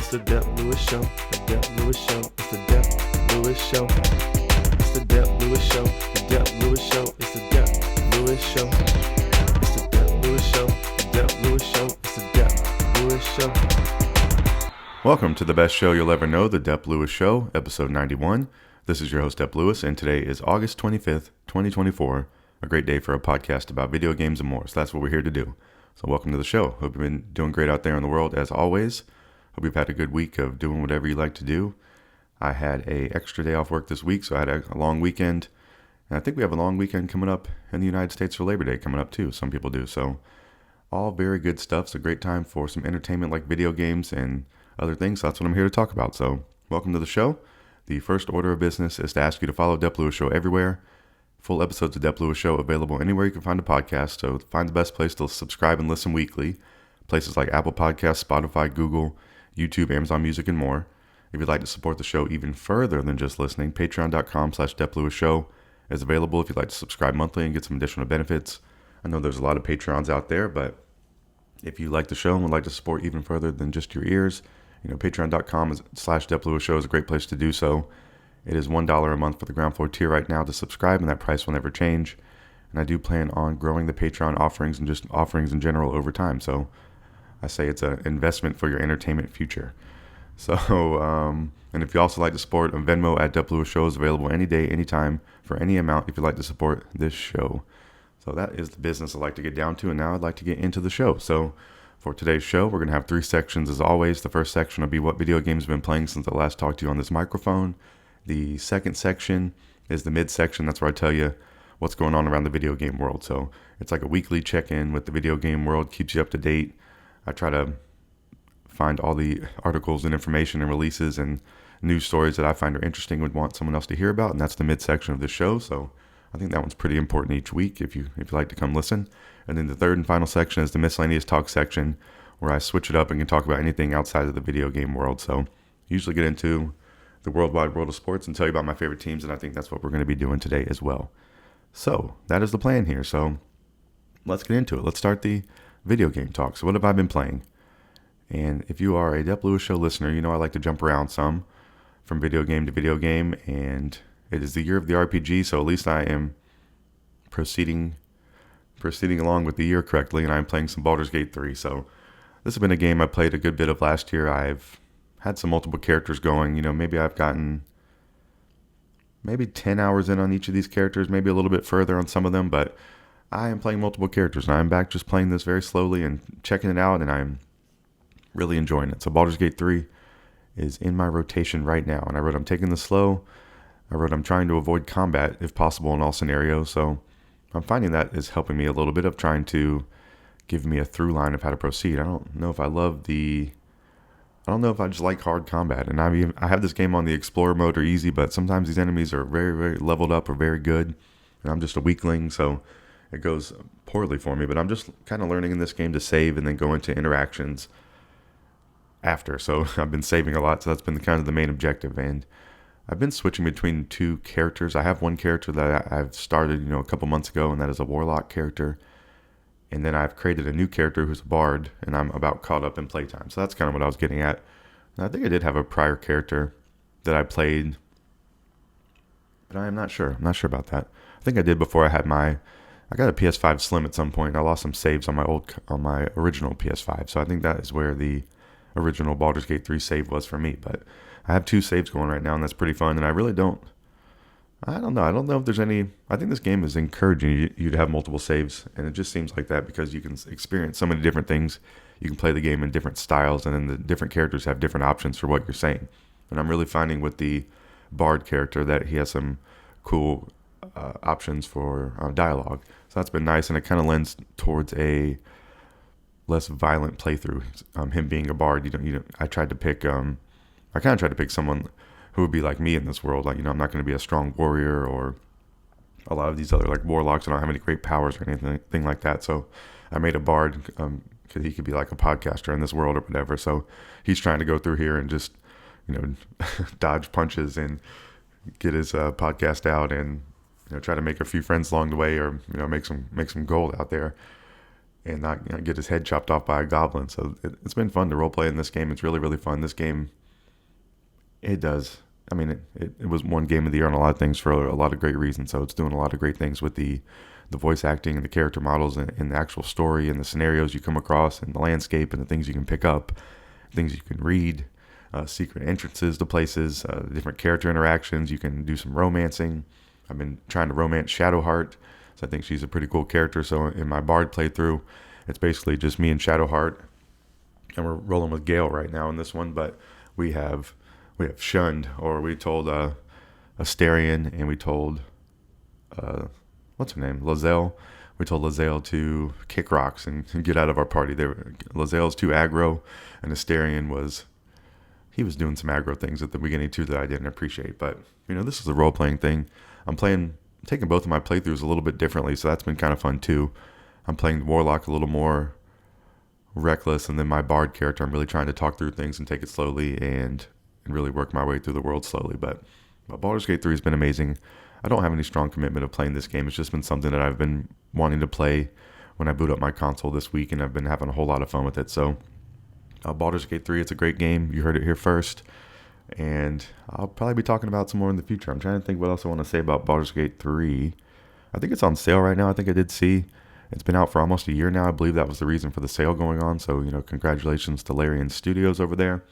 It's the Dep Lewis Show. The Dep Lewis Show. It's the Dep Lewis Show. It's the Dep Lewis Show. The Dep Lewis Show. It's the Dep Lewis Show. It's the Dep Lewis Show. The Dep Lewis Show. It's the Dep Lewis Show. Welcome to the best show you'll ever know, the Dep Lewis Show, episode 91. This is your host, Dep Lewis, and today is August 25th, 2024. A great day for a podcast about video games and more, so that's what we're here to do. So welcome to the show. Hope you've been doing great out there in the world as always. Hope you've had a good week of doing whatever you like to do. I had an extra day off work this week, so I had a long weekend. And I think we have a long weekend coming up in the United States for Labor Day coming up too. Some people do. So all very good stuff. It's a great time for some entertainment like video games and other things. So that's what I'm here to talk about. So welcome to the show. The first order of business is to ask you to follow Dep Lewis Show everywhere. Full episodes of Dep Lewis Show available anywhere you can find a podcast. So find the best place to subscribe and listen weekly. Places like Apple Podcasts, Spotify, Google, YouTube, Amazon Music, and more. If you'd like to support the show even further than just listening, patreon.com/DepLewisShow is available if you'd like to subscribe monthly and get some additional benefits. I know there's a lot of Patreons out there, but if you like the show and would like to support even further than just your ears, patreon.com/DepLewisShow is a great place to do so. It is $1 a month for the ground floor tier right now to subscribe, and that price will never change. And I do plan on growing the Patreon offerings and just offerings in general over time. So I say it's an investment for your entertainment future. So, and if you also like to support, Venmo at Dep Lewis Show is available any day, anytime, for any amount if you'd like to support this show. So that is the business I'd like to get down to, and now I'd like to get into the show. So for today's show, we're going to have 3 sections as always. The first section will be what video games have been playing since I last talked to you on this microphone. The second section is the mid-section. That's where I tell you what's going on around the video game world. So it's like a weekly check-in with the video game world, keeps you up to date. I try to find all the articles and information and releases and news stories that I find are interesting and would want someone else to hear about, and that's the mid-section of the show. So I think that one's pretty important each week if you like to come listen. And then the third and final section is the Miscellaneous Talk section, where I switch it up and can talk about anything outside of the video game world. So usually get into the worldwide world of sports and tell you about my favorite teams, and I think that's what we're going to be doing today as well. So that is the plan here. So let's get into it. Let's start the video game talk. So what have I been playing? And if you are a Dep Lewis Show listener, you know I like to jump around some from video game to video game, and it is the year of the RPG, so at least I am proceeding along with the year correctly, and I'm playing some Baldur's Gate 3. So this has been a game I played a good bit of last year. I've had some multiple characters going. Maybe I've gotten 10 hours in on each of these characters, maybe a little bit further on some of them, but I am playing multiple characters, and I'm back just playing this very slowly and checking it out, and I'm really enjoying it. So Baldur's Gate 3 is in my rotation right now, and I wrote I'm taking this slow. I wrote I'm trying to avoid combat if possible in all scenarios, so I'm finding that is helping me a little bit of trying to give me a through line of how to proceed. I don't know if I just like hard combat, and I have this game on the Explorer mode or easy, but sometimes these enemies are very, very leveled up or very good, and I'm just a weakling, so it goes poorly for me. But I'm just kind of learning in this game to save and then go into interactions after. So I've been saving a lot, so that's been kind of the main objective, and I've been switching between 2 characters. I have one character that I've started, a couple months ago, and that is a warlock character. And then I've created a new character who's a bard, and I'm about caught up in playtime. So that's kind of what I was getting at. And I think I did have a prior character that I played, but I am not sure. I'm not sure about that. I think I did before I got a PS5 Slim at some point. I lost some saves on my original PS5. So I think that is where the original Baldur's Gate 3 save was for me. But I have 2 saves going right now, and that's pretty fun. And I don't know. I don't know if there's any. I think this game is encouraging you to have multiple saves, and it just seems like that because you can experience so many different things. You can play the game in different styles, and then the different characters have different options for what you're saying. And I'm really finding with the Bard character that he has some cool options for dialogue. So that's been nice, and it kind of lends towards a less violent playthrough. Him being a Bard, I tried to pick. I kind of tried to pick someone who would be like me in this world. Like, I'm not going to be a strong warrior or a lot of these other like warlocks. I don't have any great powers or anything like that. So I made a bard because he could be like a podcaster in this world or whatever. So he's trying to go through here and just, dodge punches and get his podcast out and try to make a few friends along the way, or make some gold out there. and not get his head chopped off by a goblin. So it's been fun to role play in this game. It's really, really fun. This game, it does. I mean, it was one game of the year on a lot of things for a lot of great reasons. So it's doing a lot of great things with the voice acting and the character models and the actual story and the scenarios you come across and the landscape and the things you can pick up, things you can read, secret entrances to places, different character interactions. You can do some romancing. I've been trying to romance Shadowheart, so I think she's a pretty cool character. So in my Bard playthrough, it's basically just me and Shadowheart, and we're rolling with Gale right now in this one. But we have shunned, or we told Asterion, and we told what's her name, Lae'zel. We told Lae'zel to kick rocks and get out of our party. Lae'zel's too aggro, and Asterion was doing some aggro things at the beginning too that I didn't appreciate. But this is a role playing thing. I'm taking both of my playthroughs a little bit differently, so that's been kind of fun too. I'm playing the Warlock a little more reckless, and then my Bard character, I'm really trying to talk through things and take it slowly and really work my way through the world slowly. But Baldur's Gate 3 has been amazing. I don't have any strong commitment of playing this game. It's just been something that I've been wanting to play when I boot up my console this week, and I've been having a whole lot of fun with it. So Baldur's Gate 3, it's a great game. You heard it here first. And I'll probably be talking about some more in the future. I'm trying to think what else I want to say about Baldur's Gate 3. I think it's on sale right now. I think I did see it's been out for almost a year now. I believe that was the reason for the sale going on. So, congratulations to Larian Studios over there.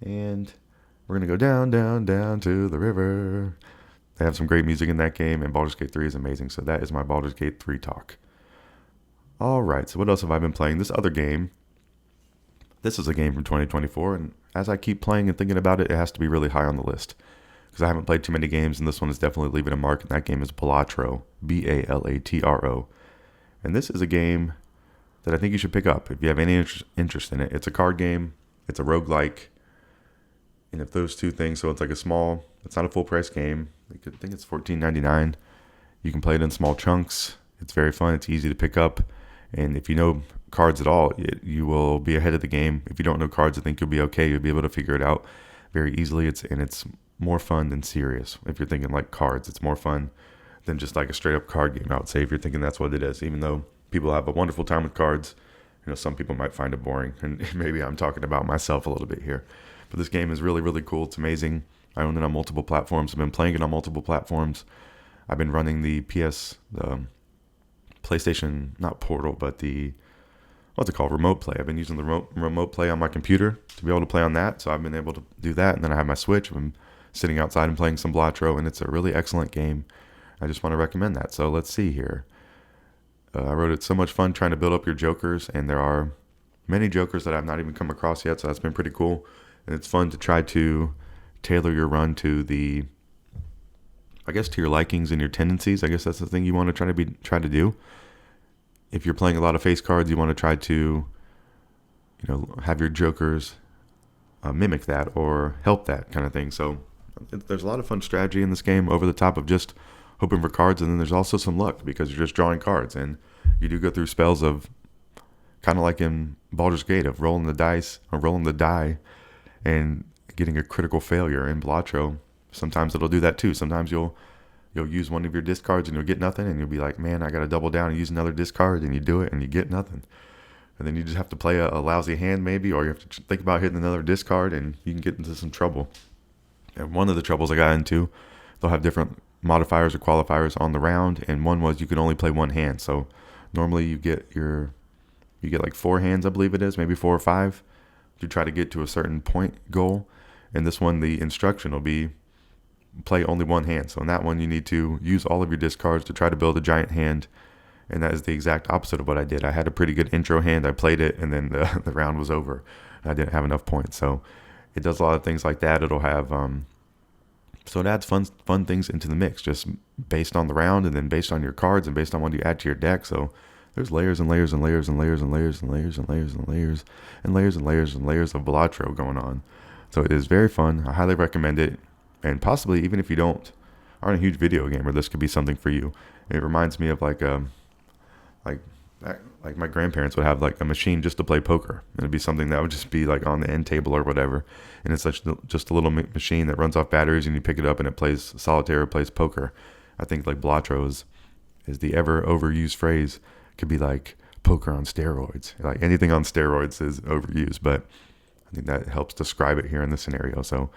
And we're going to go down, down, down to the river. They have some great music in that game, and Baldur's Gate 3 is amazing. So that is my Baldur's Gate 3 talk. All right, so what else have I been playing? This other game, this is a game from 2024, and as I keep playing and thinking about it, it has to be really high on the list because I haven't played too many games, and this one is definitely leaving a mark, and that game is Balatro, Balatro. And this is a game that I think you should pick up if you have any interest in it. It's a card game. It's a roguelike. And if those two things, so it's like it's not a full price game. I think it's $14.99. You can play it in small chunks. It's very fun. It's easy to pick up. And if you know cards at all, you will be ahead of the game. If you don't know cards, I think you'll be okay. You'll be able to figure it out very easily. It's more fun than serious. If you're thinking like cards, it's more fun than just like a straight up card game. I would say if you're thinking that's what it is, even though people have a wonderful time with cards, some people might find it boring. And maybe I'm talking about myself a little bit here. But this game is really, really cool. It's amazing. I own it on multiple platforms. I've been playing it on multiple platforms. I've been running the PlayStation, not Portal, but what's it called? Remote Play. I've been using the remote play on my computer to be able to play on that. So I've been able to do that. And then I have my Switch. I'm sitting outside and playing some Balatro, and it's a really excellent game. I just want to recommend that. So let's see here. I wrote it's so much fun trying to build up your jokers, and there are many jokers that I've not even come across yet. So that's been pretty cool. And it's fun to try to tailor your run to to your likings and your tendencies. I guess that's the thing you want to try to do. If you're playing a lot of face cards, you want to try to, have your jokers mimic that or help that kind of thing. So there's a lot of fun strategy in this game over the top of just hoping for cards. And then there's also some luck because you're just drawing cards. And you do go through spells of kind of like in Baldur's Gate of rolling the dice or rolling the die and getting a critical failure. In Balatro, sometimes it'll do that too. Sometimes you'll use one of your discards and you'll get nothing, and you'll be like, man, I got to double down and use another discard, and you do it and you get nothing. And then you just have to play a lousy hand maybe, or you have to think about hitting another discard, and you can get into some trouble. And one of the troubles I got into, they'll have different modifiers or qualifiers on the round, and one was you can only play one hand. So normally you get like 4 hands, I believe it is, maybe 4 or 5, to try to get to a certain point goal. And this one, the instruction will be play only one hand. So in that one, you need to use all of your discards to try to build a giant hand. And that is the exact opposite of what I did. I had a pretty good intro hand. I played it, and then the round was over. I didn't have enough points. So it does a lot of things like that. It'll have so it adds fun things into the mix, just based on the round, and then based on your cards, and based on what you add to your deck. So there's layers and layers and layers and layers and layers and layers and layers and layers and layers and layers and layers of Balatro going on. So it is very fun. I highly recommend it. And possibly even if you aren't a huge video gamer, this could be something for you. It reminds me of like my grandparents would have like a machine just to play poker. It'd be something that would just be like on the end table or whatever. And it's just a little machine that runs off batteries, and you pick it up and it plays solitaire or plays poker. I think like Balatro is the ever overused phrase. Could be like poker on steroids. Like anything on steroids is overused, but I think that helps describe it here in this scenario. So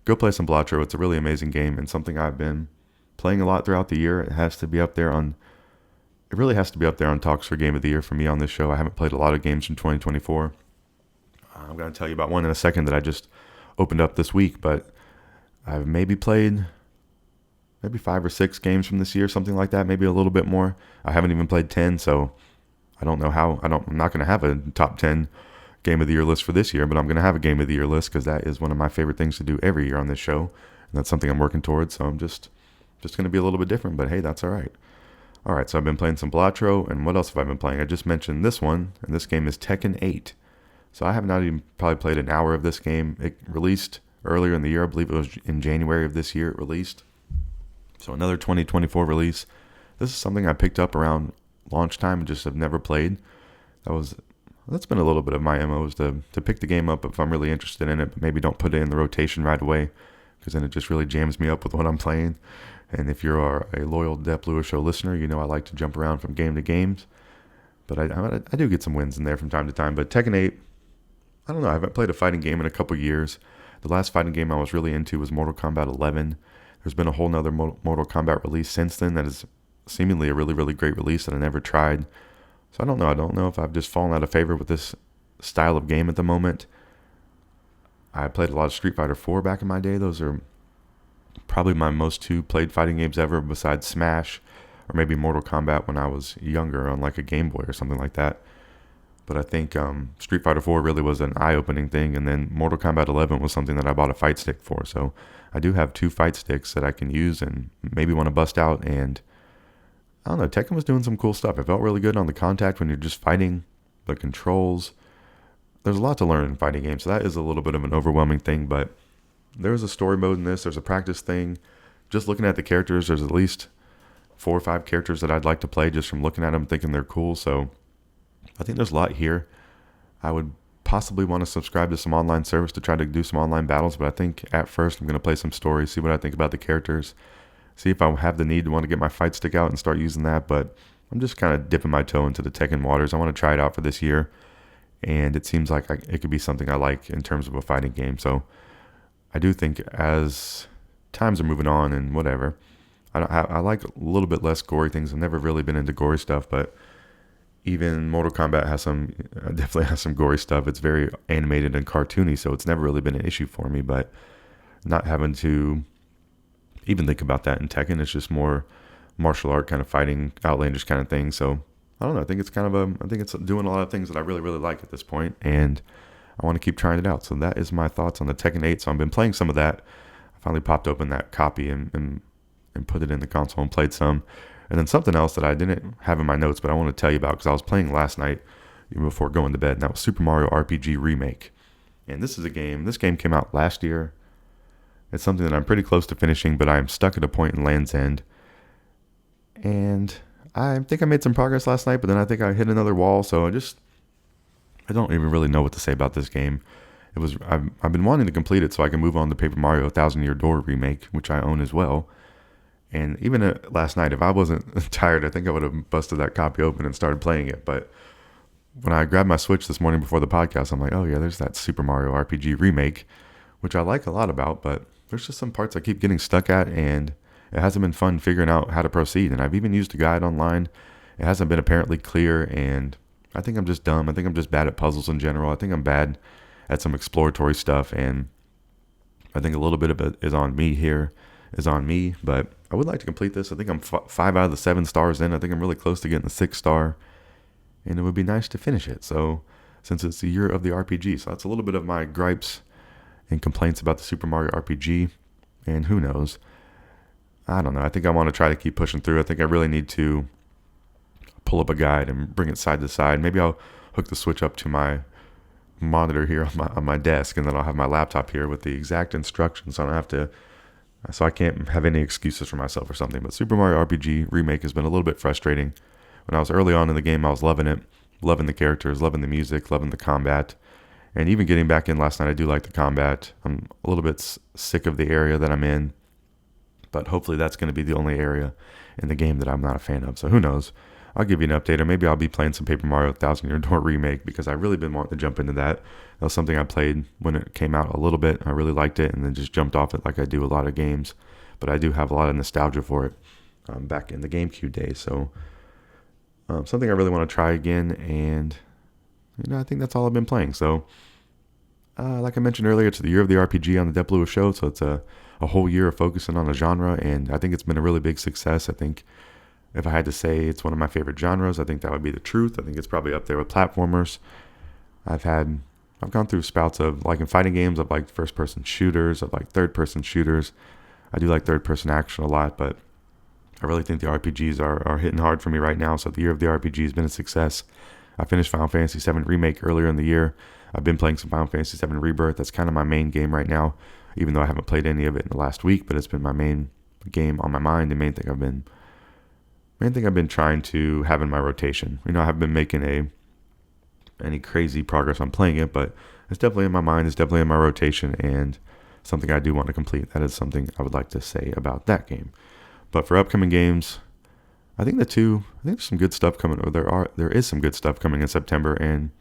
go play some Balatro. It's a really amazing game and something I've been playing a lot throughout the year. It really has to be up there on talks for game of the year for me on this show. I haven't played a lot of games from 2024. I'm going to tell you about one in a second that I just opened up this week, but I've maybe played 5 or 6 games from this year, something like that, maybe a little bit more. I haven't even played 10, so I don't know how. I'm not going to have a top 10 game of the year list for this year, but I'm going to have a game of the year list because that is one of my favorite things to do every year on this show, and that's something I'm working towards. So I'm just going to be a little bit different, but hey, that's all right. All right, so I've been playing some Balatro, and what else have I been playing? I just mentioned this one, and this game is Tekken 8. So I have not even probably played an hour of this game. It released earlier in the year. I believe it was in January of this year it released. So another 2024 release. This is something I picked up around launch time and just have never played. That's been a little bit of my MO, is to pick the game up if I'm really interested in it, but maybe don't put it in the rotation right away, because then it just really jams me up with what I'm playing. And if you're a loyal Dep Lewis Show listener, you know I like to jump around from game to games. But I do get some wins in there from time to time. But Tekken 8, I don't know. I haven't played a fighting game in a couple years. The last fighting game I was really into was Mortal Kombat 11. There's been a whole nother Mortal Kombat release since then that is seemingly a really, really great release that I never tried. So I don't know. I don't know if I've just fallen out of favor with this style of game at the moment. I played a lot of Street Fighter 4 back in my day. Those are probably my most 2 played fighting games ever, besides Smash or maybe Mortal Kombat when I was younger on like a Game Boy or something like that. But I think Street Fighter 4 really was an eye-opening thing, and then Mortal Kombat 11 was something that I bought a fight stick for. So I do have 2 fight sticks that I can use and maybe want to bust out. And I don't know, Tekken was doing some cool stuff. It felt really good on the contact when you're just fighting, the controls. There's a lot to learn in fighting games, so that is a little bit of an overwhelming thing, but there's a story mode in this. There's a practice thing. Just looking at the characters, there's at least 4 or 5 characters that I'd like to play just from looking at them, thinking they're cool. So I think there's a lot here. I would possibly want to subscribe to some online service to try to do some online battles, but I think at first I'm going to play some stories, see what I think about the characters, see if I have the need to want to get my fight stick out and start using that. But I'm just kind of dipping my toe into the Tekken waters. I want to try it out for this year, and it seems like it could be something I like in terms of a fighting game. So I do think as times are moving on and whatever, I like a little bit less gory things. I've never really been into gory stuff, but even Mortal Kombat definitely has some gory stuff. It's very animated and cartoony, so it's never really been an issue for me. But not having to even think about that in Tekken, it's just more martial art kind of fighting, outlandish kind of thing. So I don't know. I think it's doing a lot of things that I really, really like at this point, and I want to keep trying it out. So that is my thoughts on the Tekken 8. So I've been playing some of that. I finally popped open that copy and put it in the console and played some. And then something else that I didn't have in my notes, but I want to tell you about because I was playing last night even before going to bed, and that was Super Mario RPG Remake. And this game came out last year. It's something that I'm pretty close to finishing, but I'm stuck at a point in Land's End. And I think I made some progress last night, but then I think I hit another wall, so I don't even really know what to say about this game. I've been wanting to complete it so I can move on to Paper Mario 1,000 Year Door Remake, which I own as well. And even last night, if I wasn't tired, I think I would have busted that copy open and started playing it. But when I grabbed my Switch this morning before the podcast, I'm like, oh yeah, there's that Super Mario RPG Remake, which I like a lot about, but there's just some parts I keep getting stuck at, and it hasn't been fun figuring out how to proceed. And I've even used a guide online. It hasn't been apparently clear, and I think I'm just dumb. I think I'm just bad at puzzles in general. I think I'm bad at some exploratory stuff, and I think a little bit of it is on me, but I would like to complete this. I think I'm 5 out of the 7 stars in. I think I'm really close to getting the 6th star, and it would be nice to finish it. So since it's the year of the RPG, so that's a little bit of my gripes and complaints about the Super Mario RPG, and who knows? I don't know. I think I want to try to keep pushing through. I think I really need to pull up a guide and bring it side to side. Maybe I'll hook the Switch up to my monitor here on my desk, and then I'll have my laptop here with the exact instructions, so I can't have any excuses for myself or something. But Super Mario RPG Remake has been a little bit frustrating. When I was early on in the game, I was loving it, loving the characters, loving the music, loving the combat, and even getting back in last night, I do like the combat. I'm a little bit sick of the area that I'm in, but hopefully that's going to be the only area in the game that I'm not a fan of. So who knows? I'll give you an update, or maybe I'll be playing some Paper Mario Thousand Year Door Remake, because I really been wanting to jump into that. That was something I played when it came out a little bit. I really liked it, and then just jumped off it like I do a lot of games. But I do have a lot of nostalgia for it back in the GameCube days. So something I really want to try again, and I think that's all I've been playing. So like I mentioned earlier, it's the year of the RPG on the Dep Lewis Show, so it's a whole year of focusing on a genre, and I think it's been a really big success. I think if I had to say it's one of my favorite genres, I think that would be the truth. I think it's probably up there with platformers. I've gone through spouts of liking fighting games, I've liked first-person shooters, I've liked third-person shooters. I do like third-person action a lot, but I really think the RPGs are hitting hard for me right now, so the year of the RPG has been a success. I finished Final Fantasy VII Remake earlier in the year. I've been playing some Final Fantasy VII Rebirth. That's kind of my main game right now, even though I haven't played any of it in the last week, but it's been my main game on my mind, the main thing I've been trying to have in my rotation. I haven't been making any crazy progress on playing it, but it's definitely in my mind, it's definitely in my rotation, and something I do want to complete. That is something I would like to say about that game. But for upcoming games, I think there's some good stuff coming, or there is some good stuff coming in September, and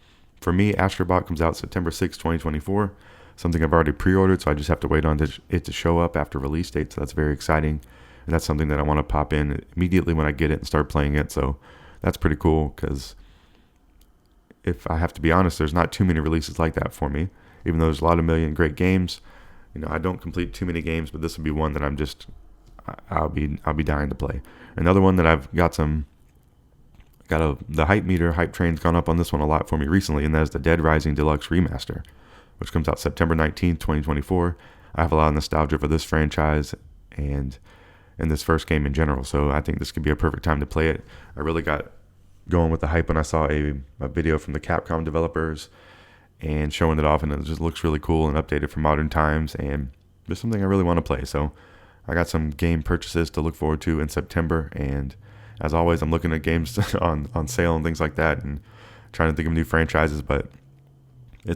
for me, Astrobot comes out September 6, 2024, something I've already pre-ordered, so I just have to wait on it to show up after release date, so that's very exciting, and that's something that I want to pop in immediately when I get it and start playing it, so that's pretty cool, because if I have to be honest, there's not too many releases like that for me, even though there's a lot of million great games. I don't complete too many games, but this would be one that I'll be dying to play. Another one that I've got the hype train's gone up on this one a lot for me recently, and that is the Dead Rising Deluxe Remaster, which comes out September 19th, 2024. I have a lot of nostalgia for this franchise and this first game in general, so I think this could be a perfect time to play it. I really got going with the hype when I saw a video from the Capcom developers and showing it off, and it just looks really cool and updated for modern times, and just something I really want to play. So I got some game purchases to look forward to in September, and as always, I'm looking at games on sale and things like that, and trying to think of new franchises. But I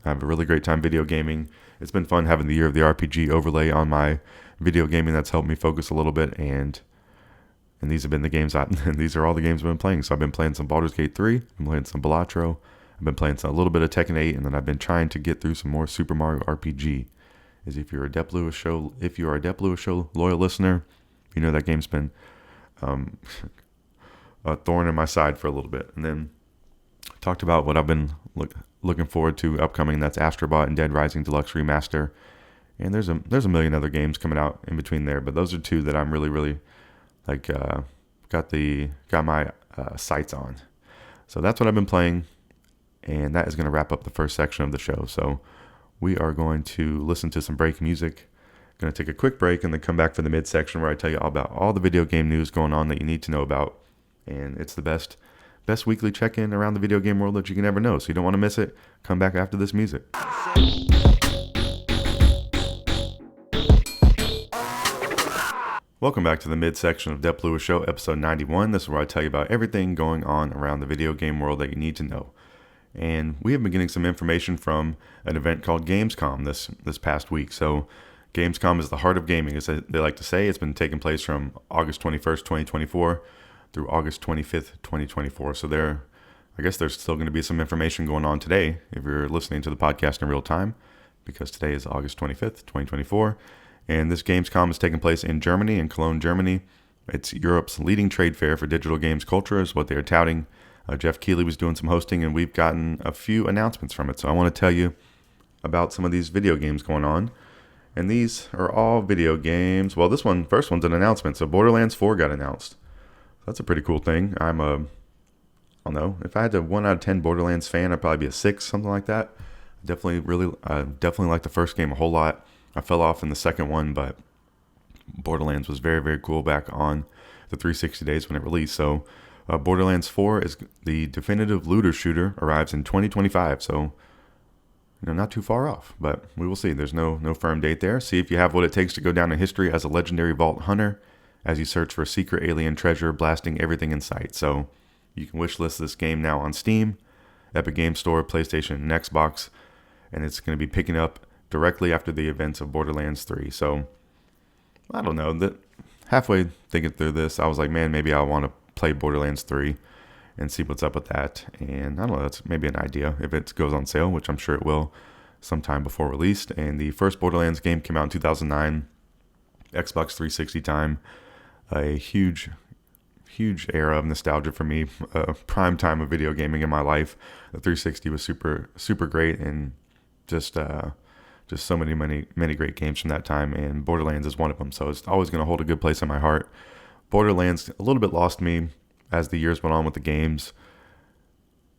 have a really great time video gaming. It's been fun having the year of the RPG overlay on my video gaming. That's helped me focus a little bit, and these have been the games and these are all the games I've been playing. So I've been playing some Baldur's Gate 3, I've been playing some Balatro, I've been playing a little bit of Tekken 8, and then I've been trying to get through some more Super Mario RPG. If you're a Dep Lewis Show loyal listener, that game's been a thorn in my side for a little bit. And then talked about what I've been looking forward to upcoming. That's Astrobot and Dead Rising Deluxe Remaster. And there's a million other games coming out in between there, but those are two that I'm really, really got my sights on. So that's what I've been playing, and that is going to wrap up the first section of the show. So we are going to listen to some break music. Going to take a quick break and then come back for the midsection where I tell you all about all the video game news going on that you need to know about. And it's the best weekly check-in around the video game world that you can ever know. So you don't want to miss it. Come back after this music. Welcome back to the midsection of Dep Lewis Show, episode 91. This is where I tell you about everything going on around the video game world that you need to know. And we have been getting some information from an event called Gamescom this past week. So Gamescom is the heart of gaming, as they like to say. It's been taking place from August 21st, 2024 through August 25th, 2024. So I guess there's still going to be some information going on today if you're listening to the podcast in real time, because today is August 25th, 2024. And this Gamescom is taking place in Germany, in Cologne, Germany. It's Europe's leading trade fair for digital games culture is what they are touting. Jeff Keighley was doing some hosting, and we've gotten a few announcements from it. So I want to tell you about some of these video games going on. And these are all video games. Well, first one's an announcement. So Borderlands 4 got announced. That's a pretty cool thing. I don't know. If I had to 1 out of 10 Borderlands fan, I'd probably be a 6, something like that. Definitely like the first game a whole lot. I fell off in the second one, but Borderlands was very, very cool back on the 360 days when it released. So Borderlands 4 is the definitive looter shooter, arrives in 2025. So not too far off, but we will see. There's no firm date there. See if you have what it takes to go down in history as a legendary vault hunter as you search for a secret alien treasure, blasting everything in sight. So you can wishlist this game now on Steam, Epic Games Store, PlayStation, and Xbox, and it's going to be picking up directly after the events of Borderlands 3. So I don't know, that halfway thinking through this, I was like, man, maybe I want to play Borderlands 3 and see what's up with that. And I don't know, that's maybe an idea if it goes on sale, which I'm sure it will sometime before released. And the first Borderlands game came out in 2009, Xbox 360 time, a huge era of nostalgia for me, prime time of video gaming in my life. The 360 was super great, and just so many great games from that time, and Borderlands is one of them. So it's always going to hold a good place in my heart. Borderlands a little bit lost me as the years went on with the games.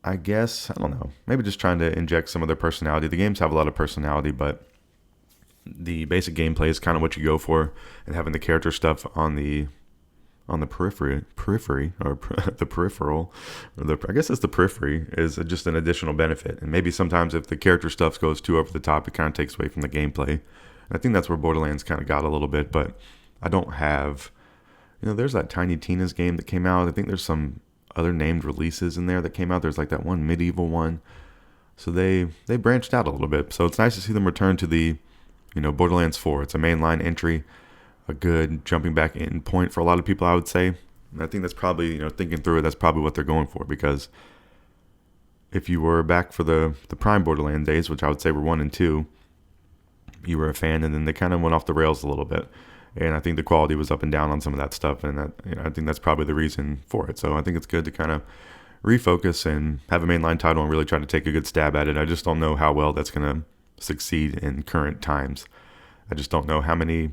I guess, I don't know, maybe just trying to inject some of their personality. The games have a lot of personality, but the basic gameplay is kind of what you go for, and having the character stuff on the periphery or the peripheral, or I guess it's the periphery, is just an additional benefit. And maybe sometimes if the character stuff goes too over the top, it kind of takes away from the gameplay. And I think that's where Borderlands kind of got a little bit, but I don't have, there's that Tiny Tina's game that came out. I think there's some other named releases in there that came out. There's like that one medieval one. So they branched out a little bit. So it's nice to see them return to the, Borderlands 4. It's a mainline entry, a good jumping back in point for a lot of people, I would say. And I think that's probably, thinking through it, that's probably what they're going for, because if you were back for the prime Borderlands days, which I would say were 1 and 2, you were a fan, and then they kind of went off the rails a little bit. And I think the quality was up and down on some of that stuff, and that, I think that's probably the reason for it. So I think it's good to kind of refocus and have a mainline title and really try to take a good stab at it. I just don't know how well that's going to succeed in current times. I just don't know how many,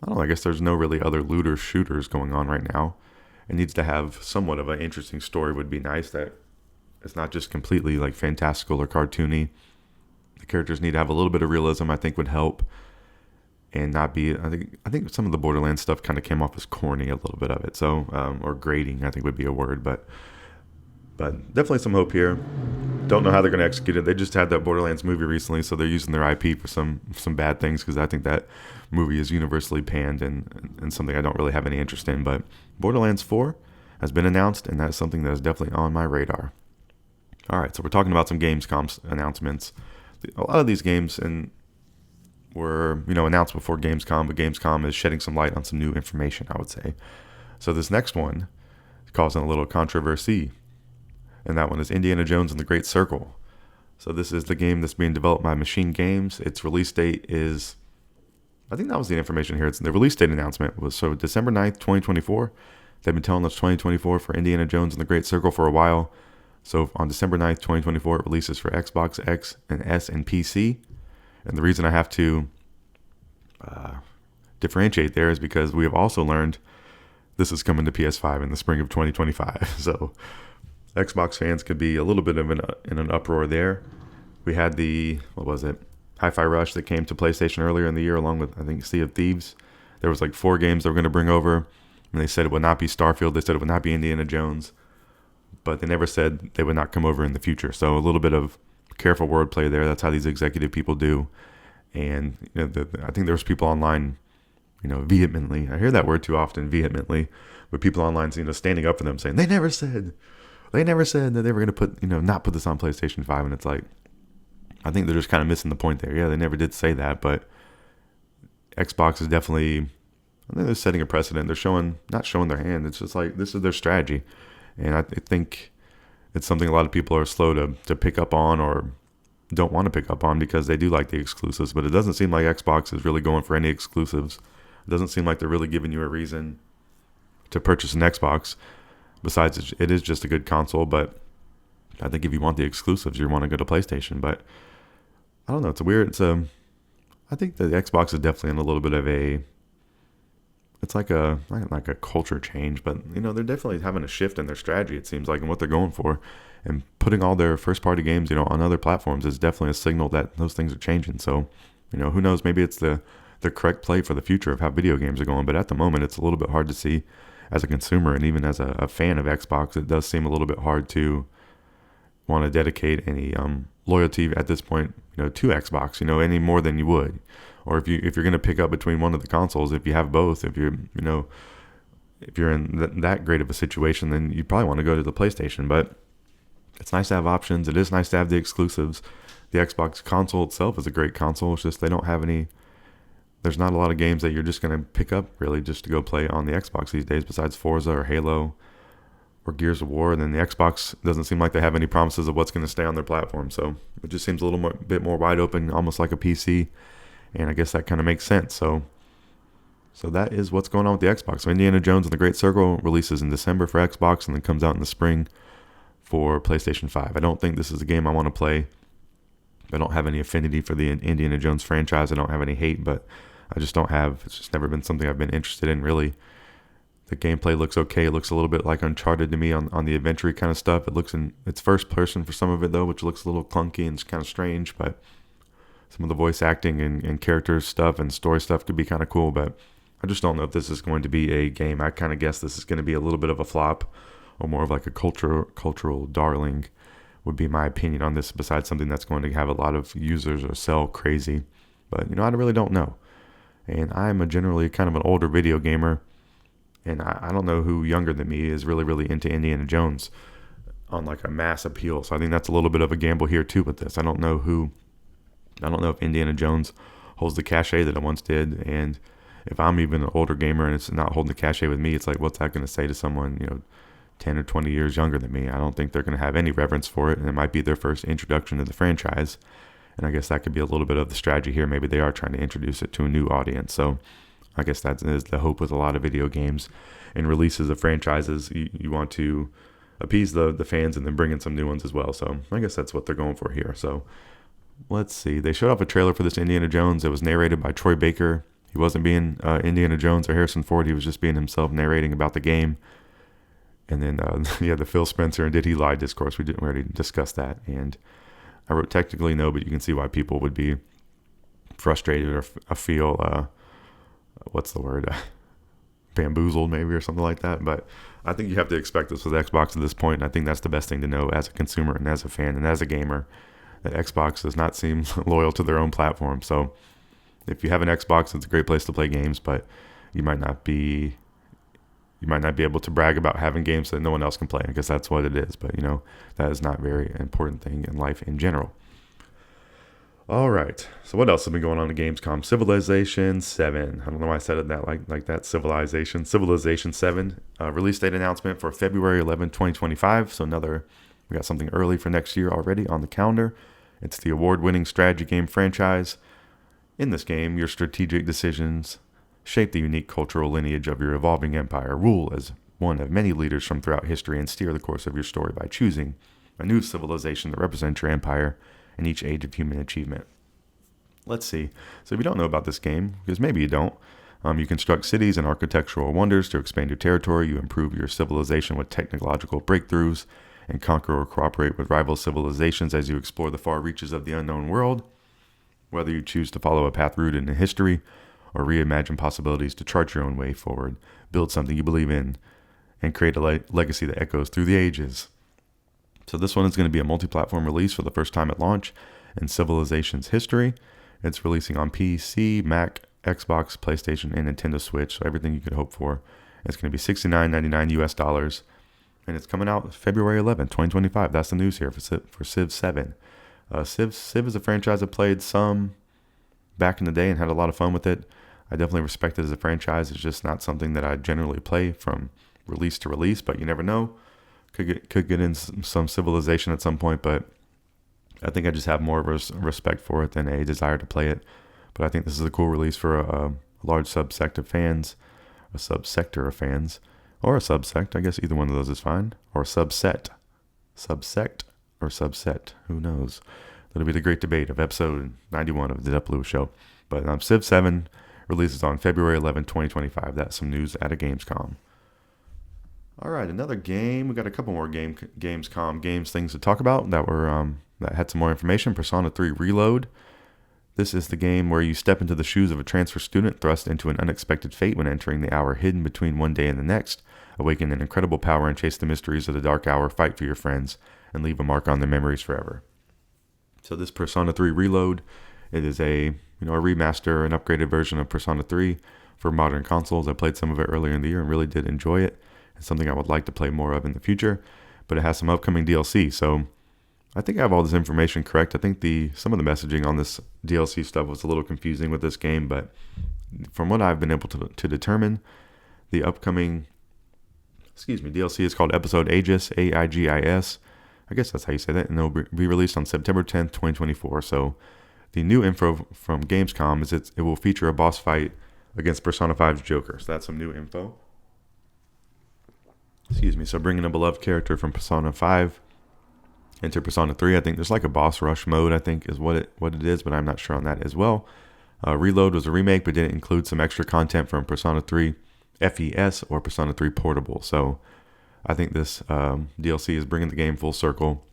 I don't know, I guess there's no really other looter shooters going on right now. It needs to have somewhat of an interesting story, would be nice, that it's not just completely like fantastical or cartoony. The characters need to have a little bit of realism, I think would help. And not be, I think some of the Borderlands stuff kind of came off as corny, a little bit of it. So, or grating, I think would be a word, but definitely some hope here. Don't know how they're going to execute it. They just had that Borderlands movie recently, so they're using their IP for some bad things, because I think that movie is universally panned and something I don't really have any interest in. But Borderlands 4 has been announced, and that's something that is definitely on my radar. All right, so we're talking about some Gamescom announcements. A lot of these games were announced before Gamescom, but Gamescom is shedding some light on some new information, I would say. So this next one is causing a little controversy, and that one is Indiana Jones and the Great Circle. So this is the game that's being developed by Machine Games. Its release date is, I think that was the information here. It's the release date announcement was so December 9th, 2024. They've been telling us 2024 for Indiana Jones and the Great Circle for a while. So on December 9th, 2024, it releases for Xbox X and S and PC. And the reason I have to differentiate there is because we have also learned this is coming to PS5 in the spring of 2025. So Xbox fans could be a little bit of in an uproar there. We had the, Hi-Fi Rush that came to PlayStation earlier in the year, along with, I think, Sea of Thieves. There was like 4 games they were going to bring over, and they said it would not be Starfield. They said it would not be Indiana Jones, but they never said they would not come over in the future. So a little bit of careful wordplay there. That's how these executive people do. And I think there's people online, vehemently. I hear that word too often, vehemently, but people online, standing up for them, saying they never said that they were going to put, not put this on PlayStation 5. And it's like, I think they're just kind of missing the point there. Yeah, they never did say that, but Xbox is definitely, I think they're setting a precedent. They're not showing their hand. It's just like, this is their strategy. And I think it's something a lot of people are slow to pick up on, or don't want to pick up on, because they do like the exclusives. But it doesn't seem like Xbox is really going for any exclusives. It doesn't seem like they're really giving you a reason to purchase an Xbox. Besides, it is just a good console. But I think if you want the exclusives, you want to go to PlayStation. But I don't know. It's a weird. I think the Xbox is definitely in a little bit of a. It's like a culture change, but they're definitely having a shift in their strategy, it seems like, and what they're going for, and putting all their first party games, on other platforms is definitely a signal that those things are changing. So, who knows? Maybe it's the correct play for the future of how video games are going. But at the moment, it's a little bit hard to see as a consumer, and even as a fan of Xbox, it does seem a little bit hard to want to dedicate any loyalty at this point, to Xbox, any more than you would. Or if you're going to pick up between one of the consoles, if you have both, if you're in that great of a situation, then you probably want to go to the PlayStation. But it's nice to have options. It is nice to have the exclusives. The Xbox console itself is a great console. It's just they don't have any there's not a lot of games that you're just going to pick up really just to go play on the Xbox these days besides Forza or Halo or Gears of War. And then the Xbox doesn't seem like they have any promises of what's going to stay on their platform. So it just seems a little bit more wide open, almost like a PC. And I guess that kind of makes sense. So that is what's going on with the Xbox. So Indiana Jones and the Great Circle releases in December for Xbox and then comes out in the spring for PlayStation 5. I don't think this is a game I want to play. I don't have any affinity for the Indiana Jones franchise. I don't have any hate, but I just don't have. It's just never been something I've been interested in, really. The gameplay looks okay. It looks a little bit like Uncharted to me on the adventure kind of stuff. It's first person for some of it, though, which looks a little clunky and it's kind of strange, but some of the voice acting and character stuff and story stuff could be kind of cool, but I just don't know if this is going to be a game. I kind of guess this is going to be a little bit of a flop or more of like a cultural darling would be my opinion on this, besides something that's going to have a lot of users or sell crazy. But, I really don't know. And I'm generally kind of an older video gamer, and I don't know who younger than me is really, really into Indiana Jones on like a mass appeal. So I think that's a little bit of a gamble here too with this. I don't know if Indiana Jones holds the cachet that it once did. And if I'm even an older gamer and it's not holding the cachet with me, it's like, what's that going to say to someone, 10 or 20 years younger than me? I don't think they're going to have any reverence for it. And it might be their first introduction to the franchise. And I guess that could be a little bit of the strategy here. Maybe they are trying to introduce it to a new audience. So I guess that is the hope with a lot of video games and releases of franchises. You want to appease the fans and then bring in some new ones as well. So I guess that's what they're going for here. So let's see. They showed off a trailer for this Indiana Jones. It was narrated by Troy Baker. He wasn't being Indiana Jones or Harrison Ford. He was just being himself narrating about the game. And then the Phil Spencer and Did He Lie discourse. We already discussed that. And I wrote technically no, but you can see why people would be frustrated or feel, what's the word? Bamboozled maybe or something like that. But I think you have to expect this with Xbox at this point. And I think that's the best thing to know as a consumer and as a fan and as a gamer, that Xbox does not seem loyal to their own platform. So if you have an Xbox, it's a great place to play games, but you might not be able to brag about having games that no one else can play, because that's what it is. But, that is not a very important thing in life in general. All right. So what else has been going on in Gamescom? Civilization 7. I don't know why I said it that like that. Civilization 7. Release date announcement for February 11, 2025. So we got something early for next year already on the calendar. It's the award-winning strategy game franchise. In this game, your strategic decisions shape the unique cultural lineage of your evolving empire, rule as one of many leaders from throughout history, and steer the course of your story by choosing a new civilization that represents your empire in each age of human achievement. Let's see. So if you don't know about this game, because maybe you don't, you construct cities and architectural wonders to expand your territory. You improve your civilization with technological breakthroughs and conquer or cooperate with rival civilizations as you explore the far reaches of the unknown world. Whether you choose to follow a path rooted in history or reimagine possibilities to chart your own way forward, build something you believe in, and create a legacy that echoes through the ages. So this one is going to be a multi-platform release for the first time at launch in Civilization's history. It's releasing on PC, Mac, Xbox, PlayStation, and Nintendo Switch, so everything you could hope for. It's going to be $69.99 US, and it's coming out February 11, 2025. That's the news here for Civ 7. Civ is a franchise I played some back in the day and had a lot of fun with it. I definitely respect it as a franchise. It's just not something that I generally play from release to release, but you never know. Could get in some Civilization at some point, but I think I just have more of a respect for it than a desire to play it. But I think this is a cool release for a large subsect of fans, a subsector of fans, or a subsect. I guess either one of those is fine. Or a subset. Subsect or subset. Who knows? That'll be the great debate of episode 91 of the Dep Lewis Show. But Civ 7 releases on February 11, 2025. That's some news at a Gamescom. All right, another game. We got a couple more Gamescom things to talk about that had some more information. Persona 3 Reload. This is the game where you step into the shoes of a transfer student thrust into an unexpected fate when entering the hour hidden between one day and the next. Awaken an incredible power and chase the mysteries of the dark hour. Fight for your friends and leave a mark on their memories forever. So this Persona 3 Reload, it is a remaster, an upgraded version of Persona 3 for modern consoles. I played some of it earlier in the year and really did enjoy it. It's something I would like to play more of in the future, but it has some upcoming DLC. So I think I have all this information correct. I think some of the messaging on this DLC stuff was a little confusing with this game, but from what I've been able to determine, the upcoming DLC is called Episode Aegis, Aigis. I guess that's how you say that, and it'll be released on September 10th, 2024. So the new info from Gamescom is it will feature a boss fight against Persona 5's Joker. So that's some new info. So bringing a beloved character from Persona 5 into Persona 3, I think there's like a boss rush mode, I think is what it is, but I'm not sure on that as well. Reload was a remake, but didn't include some extra content from Persona 3 FES or Persona 3 Portable. So I think this DLC is bringing the game full circle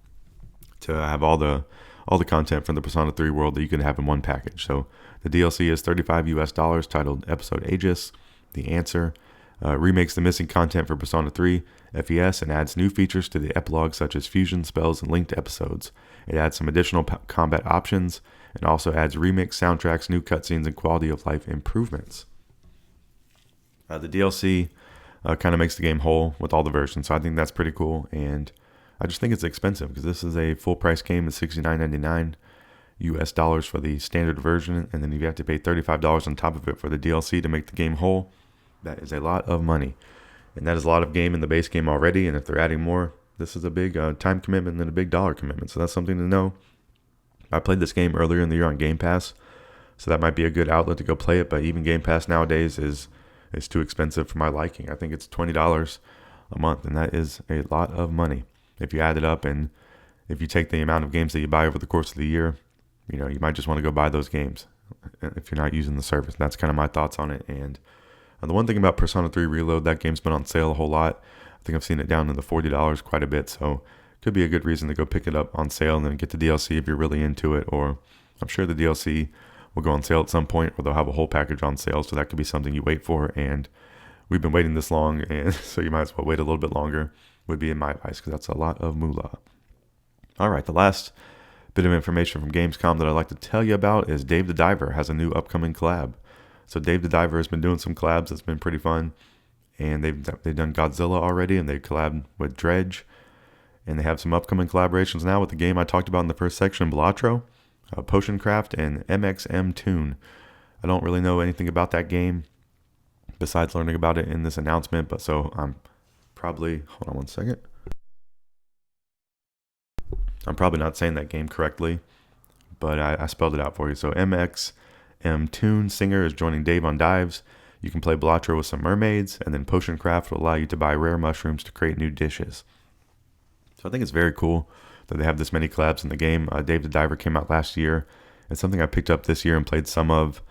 to have all the content from the Persona 3 world that you can have in one package. So the DLC is $35 titled Episode Aegis, The Answer. Remakes the missing content for Persona 3 FES and adds new features to the epilogue such as fusion spells and linked episodes. It adds some additional combat options and also adds remix soundtracks, new cutscenes, and quality of life improvements. The DLC kind of makes the game whole with all the versions, so I think that's pretty cool. And I just think it's expensive because this is a full price game at $69.99 US dollars for the standard version, and then you have to pay $35 on top of it for the DLC to make the game whole. That is a lot of money, and that is a lot of game in the base game already. And if they're adding more, this is a big time commitment and a big dollar commitment. So that's something to know. I played this game earlier in the year on Game Pass, so that might be a good outlet to go play it. But even Game Pass nowadays is too expensive for my liking. I think it's $20 a month, and that is a lot of money if you add it up. And if you take the amount of games that you buy over the course of the year, you might just want to go buy those games if you're not using the service. That's kind of my thoughts on it. And the one thing about Persona 3 Reload, that game's been on sale a whole lot. I think I've seen it down to the $40 quite a bit, so could be a good reason to go pick it up on sale and then get the DLC if you're really into it. Or I'm sure the DLC will go on sale at some point, or they'll have a whole package on sale, so that could be something you wait for. And we've been waiting this long, and so you might as well wait a little bit longer, would be in my advice, because that's a lot of moolah. All right, the last bit of information from Gamescom that I'd like to tell you about is Dave the Diver has a new upcoming collab. So Dave the Diver has been doing some collabs that's been pretty fun, and they've done Godzilla already, and they collabed with Dredge, and they have some upcoming collaborations now with the game I talked about in the first section, Balatro, Potion Craft, and MXM Tune. I don't really know anything about that game besides learning about it in this announcement, but so I'm probably, hold on one second. I'm probably not saying that game correctly, but I spelled it out for you. So MXM Tune Singer is joining Dave on dives. You can play Balatro with some mermaids, and then Potion Craft will allow you to buy rare mushrooms to create new dishes. So I think it's very cool that they have this many collabs in the game. Dave the Diver came out last year. It's something I picked up this year and played some of,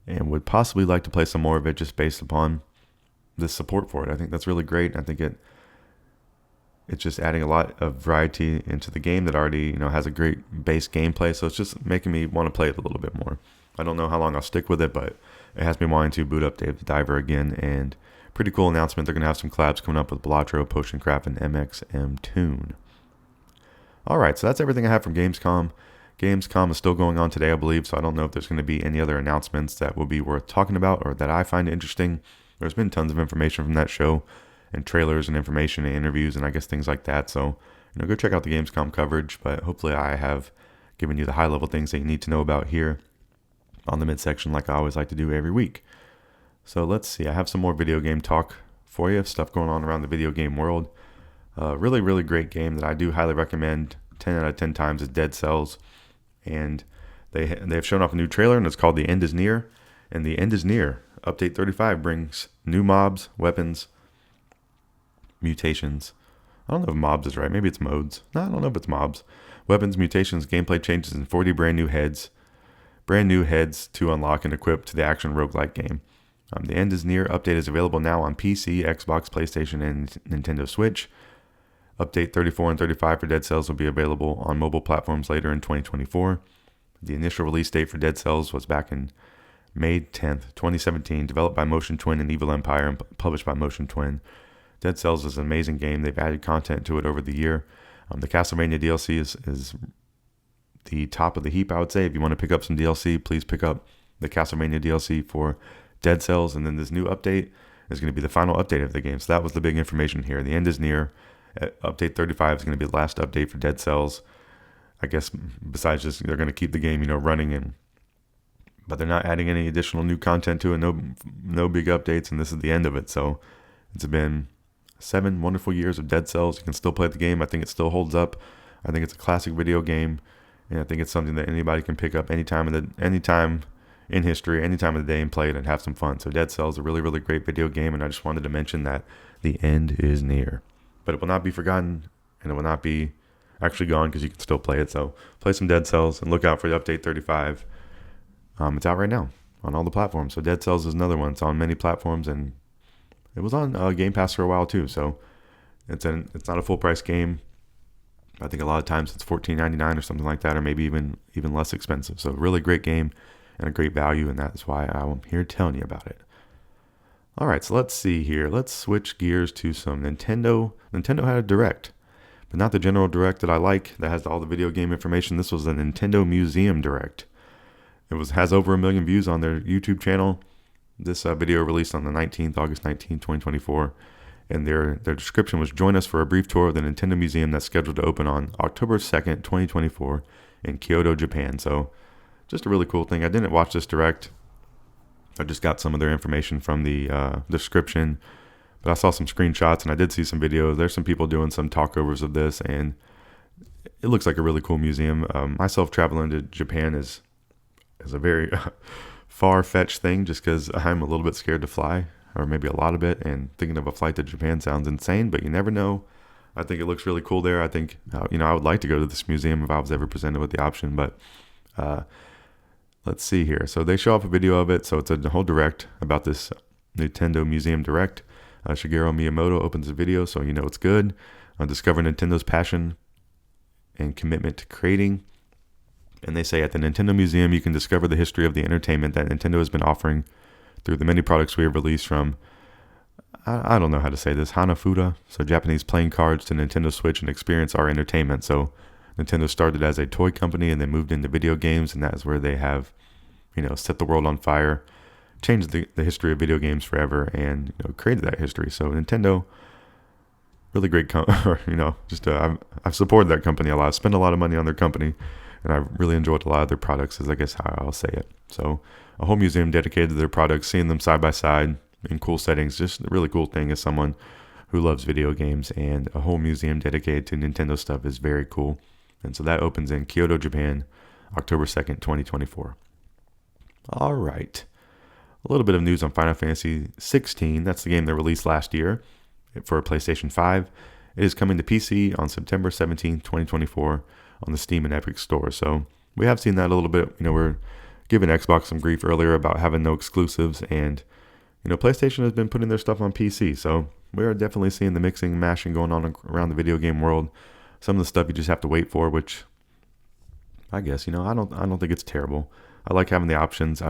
and would possibly like to play some more of it just based upon the support for it. I think that's really great. I think it's just adding a lot of variety into the game that already has a great base gameplay. So it's just making me want to play it a little bit more. I don't know how long I'll stick with it, but it has me wanting to boot up Dave the Diver again. And pretty cool announcement. They're going to have some collabs coming up with Balatro, Potion Craft, and MXM Tune. All right, so that's everything I have from Gamescom. Gamescom is still going on today, I believe, so I don't know if there's going to be any other announcements that will be worth talking about or that I find interesting. There's been tons of information from that show, and trailers and information and interviews and I guess things like that. So, go check out the Gamescom coverage, but hopefully I have given you the high-level things that you need to know about here on the midsection like I always like to do every week. So let's see, I have some more video game talk for you, stuff going on around the video game world. Really, really great game that I do highly recommend 10 out of 10 times is Dead Cells. And they've shown off a new trailer, and it's called The End is Near. And The End is Near, Update 35, brings new mobs, weapons, mutations. I don't know if mobs is right. Maybe it's modes. No, I don't know if it's mobs. Weapons, mutations, gameplay changes, and 40 brand new heads to unlock and equip to the action roguelike game. The End is Near update is available now on PC, Xbox, PlayStation, and Nintendo Switch. Update 34 and 35 for Dead Cells will be available on mobile platforms later in 2024. The initial release date for Dead Cells was back in May 10th, 2017, developed by Motion Twin and Evil Empire and published by Motion Twin. Dead Cells is an amazing game. They've added content to it over the year. The Castlevania DLC is the top of the heap, I would say. If you want to pick up some DLC, please pick up the Castlevania DLC for Dead Cells. And then this new update is going to be the final update of the game. So that was the big information here. The End is Near. Update 35 is going to be the last update for Dead Cells. I guess besides just they're going to keep the game, running and but they're not adding any additional new content to it. No big updates, and this is the end of it. So it's been 7 wonderful years of Dead Cells. You can still play the game. I think it still holds up. I think it's a classic video game, and I think it's something that anybody can pick up anytime in history, any time of the day, and play it and have some fun. So Dead Cells is a really, really great video game, and I just wanted to mention that the end is near. But it will not be forgotten, and it will not be actually gone because you can still play it. So play some Dead Cells and look out for the update 35. It's out right now on all the platforms. So Dead Cells is another one. It's on many platforms, and it was on Game Pass for a while too. So it's not a full price game. I think a lot of times it's $14.99 or something like that, or maybe even less expensive. So really great game and a great value, and that's why I'm here telling you about it. All right, so let's see here. Let's switch gears to some Nintendo. Nintendo had a Direct, but not the general Direct that I like that has all the video game information. This was a Nintendo Museum Direct. It has over 1 million views on their YouTube channel. This video released on the 19th, August 19th, 2024. And their description was, join us for a brief tour of the Nintendo Museum that's scheduled to open on October 2nd, 2024 in Kyoto, Japan. So just a really cool thing. I didn't watch this Direct. I just got some of their information from the description. But I saw some screenshots and I did see some videos. There's some people doing some talkovers of this, and it looks like a really cool museum. Myself traveling to Japan is a very far-fetched thing, just because I'm a little bit scared to fly, or maybe a lot of it, and thinking of a flight to Japan sounds insane, but you never know. I think it looks really cool there. I think, I would like to go to this museum if I was ever presented with the option, but let's see here. So they show off a video of it, so it's a whole Direct about this Nintendo Museum Direct. Shigeru Miyamoto opens the video, so you know it's good. Discover Nintendo's passion and commitment to creating. And they say, at the Nintendo Museum, you can discover the history of the entertainment that Nintendo has been offering through the many products we have released, from, I don't know how to say this, Hanafuda, so Japanese playing cards, to Nintendo Switch, and experience our entertainment. So Nintendo started as a toy company and then moved into video games, and that's where they have, set the world on fire, changed the history of video games forever, and created that history. So Nintendo, really great I've supported that company a lot. I've spent a lot of money on their company, and I've really enjoyed a lot of their products, is I guess how I'll say it. So a whole museum dedicated to their products, seeing them side by side in cool settings, just a really cool thing as someone who loves video games, and a whole museum dedicated to Nintendo stuff is very cool. And so that opens in Kyoto, Japan, October 2nd, 2024. All right. A little bit of news on Final Fantasy 16. That's the game that released last year for PlayStation 5. It is coming to PC on September 17th, 2024 on the Steam and Epic Store. So we have seen that a little bit. We're giving Xbox some grief earlier about having no exclusives, and PlayStation has been putting their stuff on PC. So we are definitely seeing the mixing and mashing going on around the video game world. Some of the stuff you just have to wait for, which I guess, I don't think it's terrible. I like having the options. I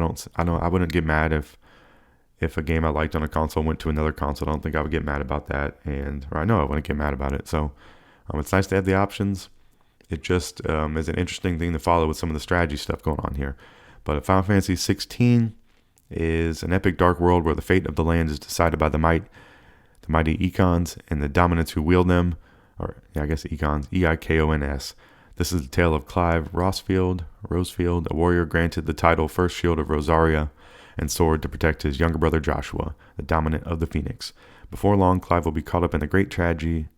wouldn't get mad if a game I liked on a console went to another console. I don't think I would get mad about that, or I know I wouldn't get mad about it. So it's nice to have the options. It just is an interesting thing to follow with some of the strategy stuff going on here. But Final Fantasy 16 is an epic dark world where the fate of the land is decided by the mighty Eikons and the dominants who wield them, Eikons, E-I-K-O-N-S. This is the tale of Clive Rosefield, a warrior granted the title First Shield of Rosaria and sword to protect his younger brother Joshua, the dominant of the Phoenix. Before long, Clive will be caught up in the great tragedy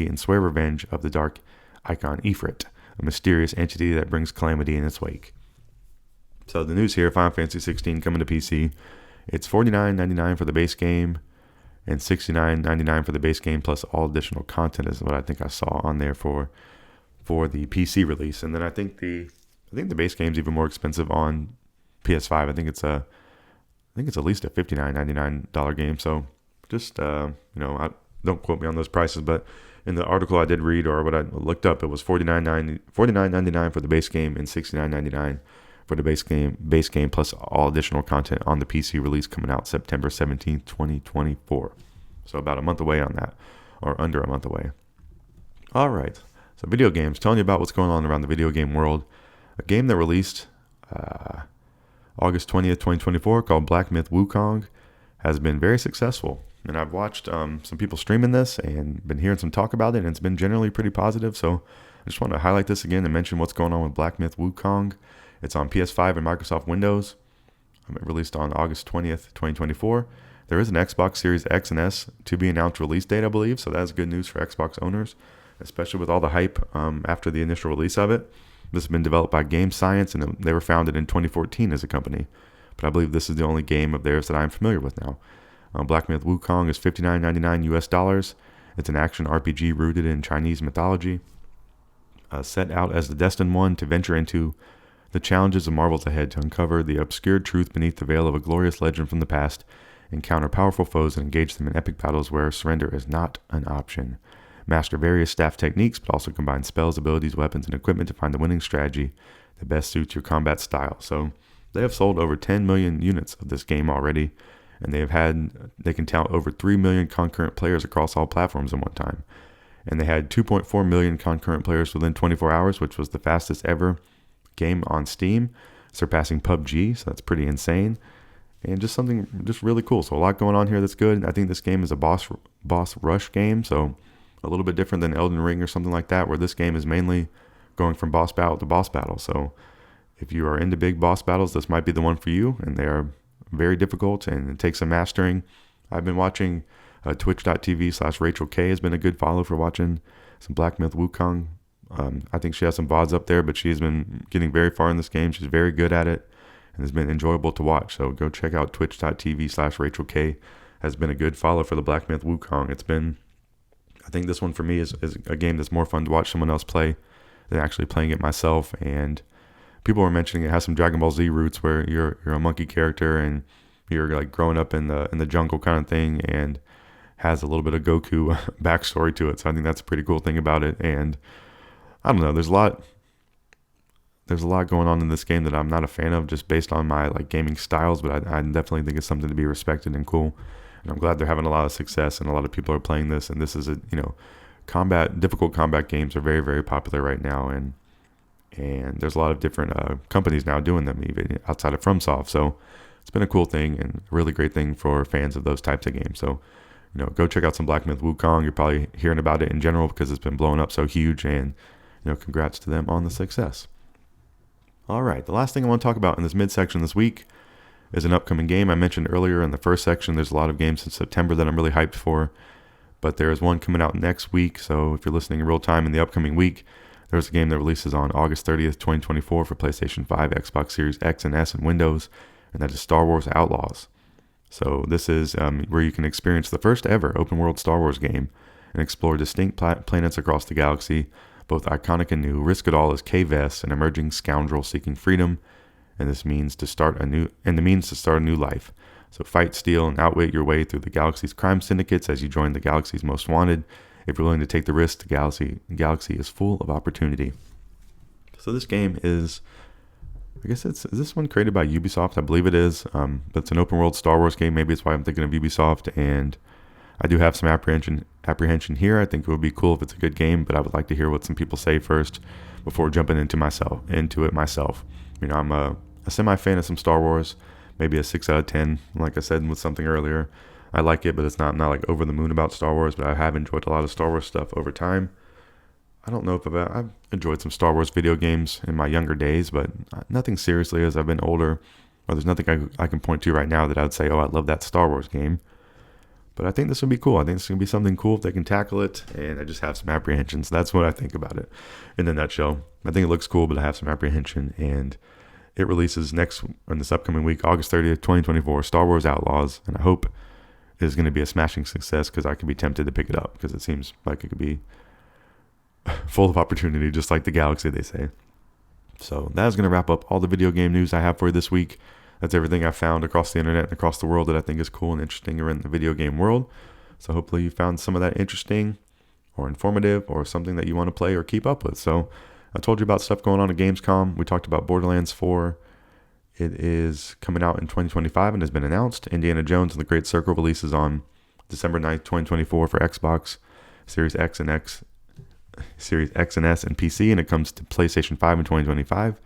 and swear revenge of the dark Eikon Ifrit, a mysterious entity that brings calamity in its wake. So the news here, Final Fantasy 16 coming to PC. It's $49.99 for the base game and $69.99 for the base game plus all additional content is what I think I saw on there for the PC release. And then I think the base game's even more expensive on PS5. I think it's at least a $59.99 game. So just don't quote me on those prices, but in the article I did read, or what I looked up, it was $49.99 for the base game and $69.99 for the base game plus all additional content on the PC release coming out September 17th, 2024. So about a month away on that, or under a month away. All right. So video games, telling you about what's going on around the video game world. A game that released August 20th, 2024 called Black Myth Wukong has been very successful. And I've watched some people streaming this and been hearing some talk about it, and it's been generally pretty positive. So I just want to highlight this again and mention what's going on with Black Myth Wukong. It's on PS5 and Microsoft Windows. released on August 20th, 2024. There is an Xbox Series X and S to be announced release date, I believe, so that's good news for Xbox owners, especially with all the hype after the initial release of it. This has been developed by Game Science, and they were founded in 2014 as a company, but I believe this is the only game of theirs that I'm familiar with now. Black Myth Wukong is $59.99 US. It's an action RPG rooted in Chinese mythology, set out as the destined one to venture into the challenges and marvels ahead, to uncover the obscured truth beneath the veil of a glorious legend from the past, encounter powerful foes and engage them in epic battles where surrender is not an option. Master various staff techniques, but also combine spells, abilities, weapons, and equipment to find the winning strategy that best suits your combat style. So they have sold over 10 million units of this game already, and they can count over 3 million concurrent players across all platforms at one time. And they had 2.4 million concurrent players within 24 hours, which was the fastest ever game on Steam, surpassing PUBG, so that's pretty insane. And just something just really cool. So a lot going on here that's good. I think this game is a boss rush game, so a little bit different than Elden Ring or something like that, where this game is mainly going from boss battle to boss battle. So if you are into big boss battles, this might be the one for you, and they are very difficult and it takes some mastering. I've been watching twitch.tv/Rachel K has been a good follow for watching some Black Myth Wukong. I think she has some VODs up there, but she's been getting very far in this game. She's very good at it and has been enjoyable to watch. So go check out twitch.tv/Rachel K. Has been a good follow for the Black Myth Wukong. I think this one for me is a game that's more fun to watch someone else play than actually playing it myself. And people were mentioning it has some Dragon Ball Z roots where you're a monkey character and you're like growing up in the jungle kind of thing, and has a little bit of Goku backstory to it. So I think that's a pretty cool thing about it. And I don't know, there's a lot going on in this game that I'm not a fan of just based on my like gaming styles, but I definitely think it's something to be respected and cool. And I'm glad they're having a lot of success and a lot of people are playing this. And this is difficult combat games are very, very popular right now. And there's a lot of different companies now doing them, even outside of FromSoft. So it's been a cool thing and a really great thing for fans of those types of games. So, go check out some Black Myth Wukong. You're probably hearing about it in general because it's been blowing up so huge, and, congrats to them on the success. All right, the last thing I want to talk about in this midsection this week is an upcoming game. I mentioned earlier in the first section, there's a lot of games in September that I'm really hyped for, but there is one coming out next week. So if you're listening in real time in the upcoming week, there's a game that releases on August 30th, 2024 for PlayStation 5, Xbox Series X and S, and Windows, and that is Star Wars Outlaws. So this is where you can experience the first ever open world Star Wars game and explore distinct planets across the galaxy, both iconic and new. Risk it all as K-Vess, an emerging scoundrel seeking freedom, and the means to start a new life. So fight, steal, and outwit your way through the galaxy's crime syndicates as you join the galaxy's most wanted. If you're willing to take the risk, the galaxy is full of opportunity. So this game is, is this one created by Ubisoft? I believe it is, but it's an open world Star Wars game. Maybe it's why I'm thinking of Ubisoft, and I do have some apprehension here. I think it would be cool if it's a good game, but I would like to hear what some people say first before jumping into it myself. I'm a semi-fan of some Star Wars, maybe a 6 out of 10, like I said with something earlier. I like it, but I'm not like over the moon about Star Wars, but I have enjoyed a lot of Star Wars stuff over time. I don't know if I've enjoyed some Star Wars video games in my younger days, but nothing seriously as I've been older, or there's nothing I can point to right now that I would say, oh, I love that Star Wars game. But I think this would be cool. I think it's going to be something cool if they can tackle it, and I just have some apprehensions. That's what I think about it in a nutshell. I think it looks cool, but I have some apprehension, and it releases in this upcoming week, August 30th, 2024, Star Wars Outlaws, and I hope it is going to be a smashing success because I could be tempted to pick it up because it seems like it could be full of opportunity, just like the galaxy, they say. So that is going to wrap up all the video game news I have for you this week. That's everything I found across the internet and across the world that I think is cool and interesting around the video game world. So hopefully you found some of that interesting or informative or something that you want to play or keep up with. So I told you about stuff going on at Gamescom. We talked about Borderlands 4. It is coming out in 2025 and has been announced. Indiana Jones and the Great Circle releases on December 9th, 2024 for Xbox, Series X and S, and PC, and it comes to PlayStation 5 in 2025.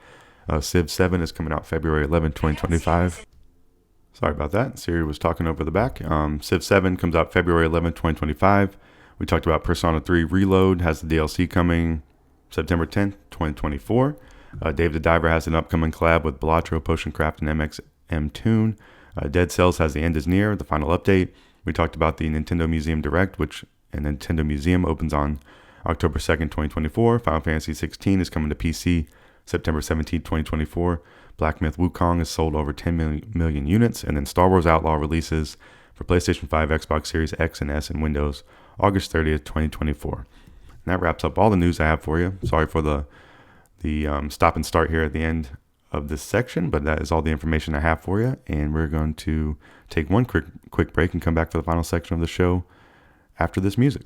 Civ 7 is coming out February 11th, 2025. Sorry about that. Siri was talking over the back. Civ 7 comes out February 11th, 2025. We talked about Persona 3 Reload has the DLC coming September 10th, 2024. Dave the Diver has an upcoming collab with Balatro, Potion Craft, and M Tune. Dead Cells has The End Is Near, the final update. We talked about the Nintendo Museum Direct, which and Nintendo Museum opens on October 2nd, 2024. Final Fantasy 16 is coming to PC September 17th, 2024. Black Myth Wukong has sold over 10 million units. And then Star Wars Outlaw releases for PlayStation 5, Xbox Series X and S, and Windows August 30th, 2024. And that wraps up all the news I have for you. Sorry for the stop and start here at the end of this section, but that is all the information I have for you. And we're going to take one quick break and come back for the final section of the show after this music.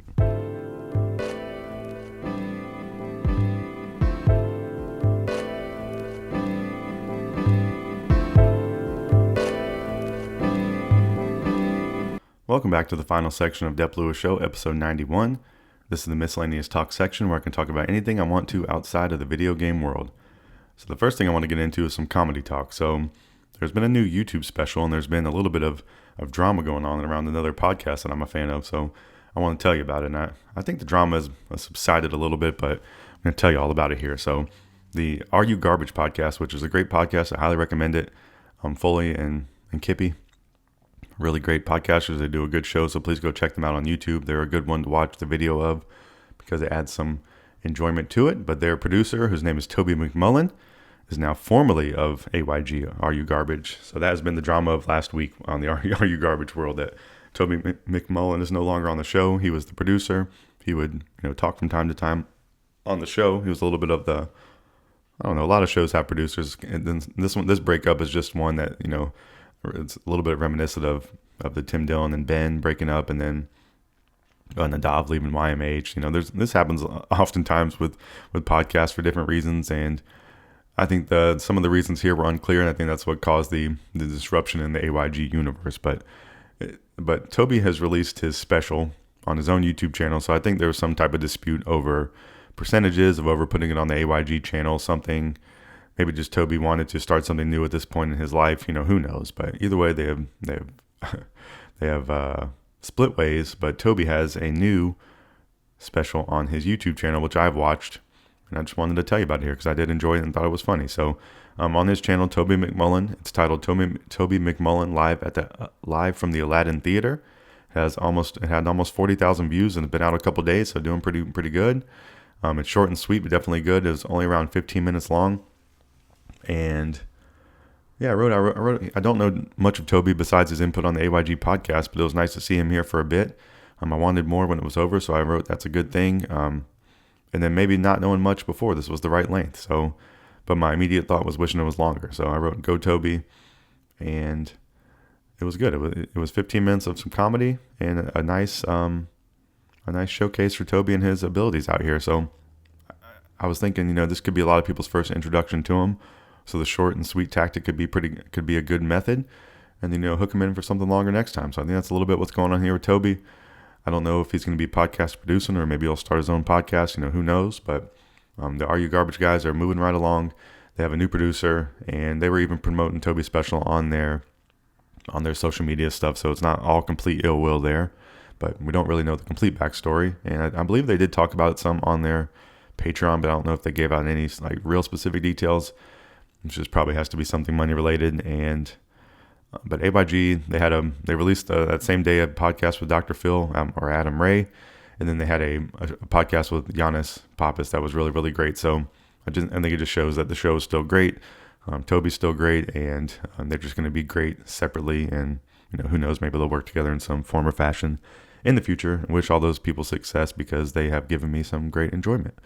Welcome back to the final section of Dep Lewis Show, episode 91. This is the Miscellaneous Talk section where I can talk about anything I want to outside of the video game world. So the first thing I want to get into is some comedy talk. So there's been a new YouTube special, and there's been a little bit of drama going on around another podcast that I'm a fan of. So I want to tell you about it. And I think the drama has subsided a little bit, but I'm going to tell you all about it here. So the Are You Garbage podcast, which is a great podcast. I highly recommend it. Foley and Kippy. Really great podcasters. They do a good show, so please go check them out on YouTube. They're a good one to watch the video of because it adds some enjoyment to it. But their producer, whose name is Toby McMullen, is now formerly of AYG, Are You Garbage? So that has been the drama of last week on the Are You Garbage world, that Toby McMullen is no longer on the show. He was the producer. He would talk from time to time on the show. He was a little bit of the, I don't know, a lot of shows have producers. And then this breakup is just one that, it's a little bit reminiscent of the Tim Dillon and Ben breaking up, and then Nadav leaving YMH. This happens oftentimes with podcasts for different reasons, and I think some of the reasons here were unclear, and I think that's what caused the disruption in the AYG universe. But Toby has released his special on his own YouTube channel, so I think there was some type of dispute over percentages of over putting it on the AYG channel, something. Maybe just Toby wanted to start something new at this point in his life. Who knows? But either way, they have split ways. But Toby has a new special on his YouTube channel, which I've watched, and I just wanted to tell you about it here because I did enjoy it and thought it was funny. So on his channel, Toby McMullen, it's titled Toby McMullen live from the Aladdin Theater. It had almost 40,000 views and it's been out a couple days, so doing pretty good. It's short and sweet, but definitely good. It was only around 15 minutes long. And yeah, I wrote. I don't know much of Toby besides his input on the AYG podcast, but it was nice to see him here for a bit. I wanted more when it was over, so I wrote that's a good thing. And then maybe not knowing much before, this was the right length. So, but my immediate thought was wishing it was longer. So I wrote Go Toby, and it was good. It was 15 minutes of some comedy and a nice showcase for Toby and his abilities out here. So I was thinking, this could be a lot of people's first introduction to him. So the short and sweet tactic could be a good method, and then hook him in for something longer next time. So I think that's a little bit what's going on here with Toby. I don't know if he's going to be podcast producing or maybe he'll start his own podcast. Who knows? But the Are You Garbage guys are moving right along. They have a new producer, and they were even promoting Toby's special on their social media stuff. So it's not all complete ill will there, but we don't really know the complete backstory. And I believe they did talk about it some on their Patreon, but I don't know if they gave out any real specific details. Which just probably has to be something money related. And but AYG, they released that same day a podcast with Dr. Phil or Adam Ray, and then they had a podcast with Giannis Pappas that was really, really great. So I think it just shows that the show is still great. Toby's still great, and they're just going to be great separately. And who knows, maybe they'll work together in some form or fashion in the future. I wish all those people success because they have given me some great enjoyment.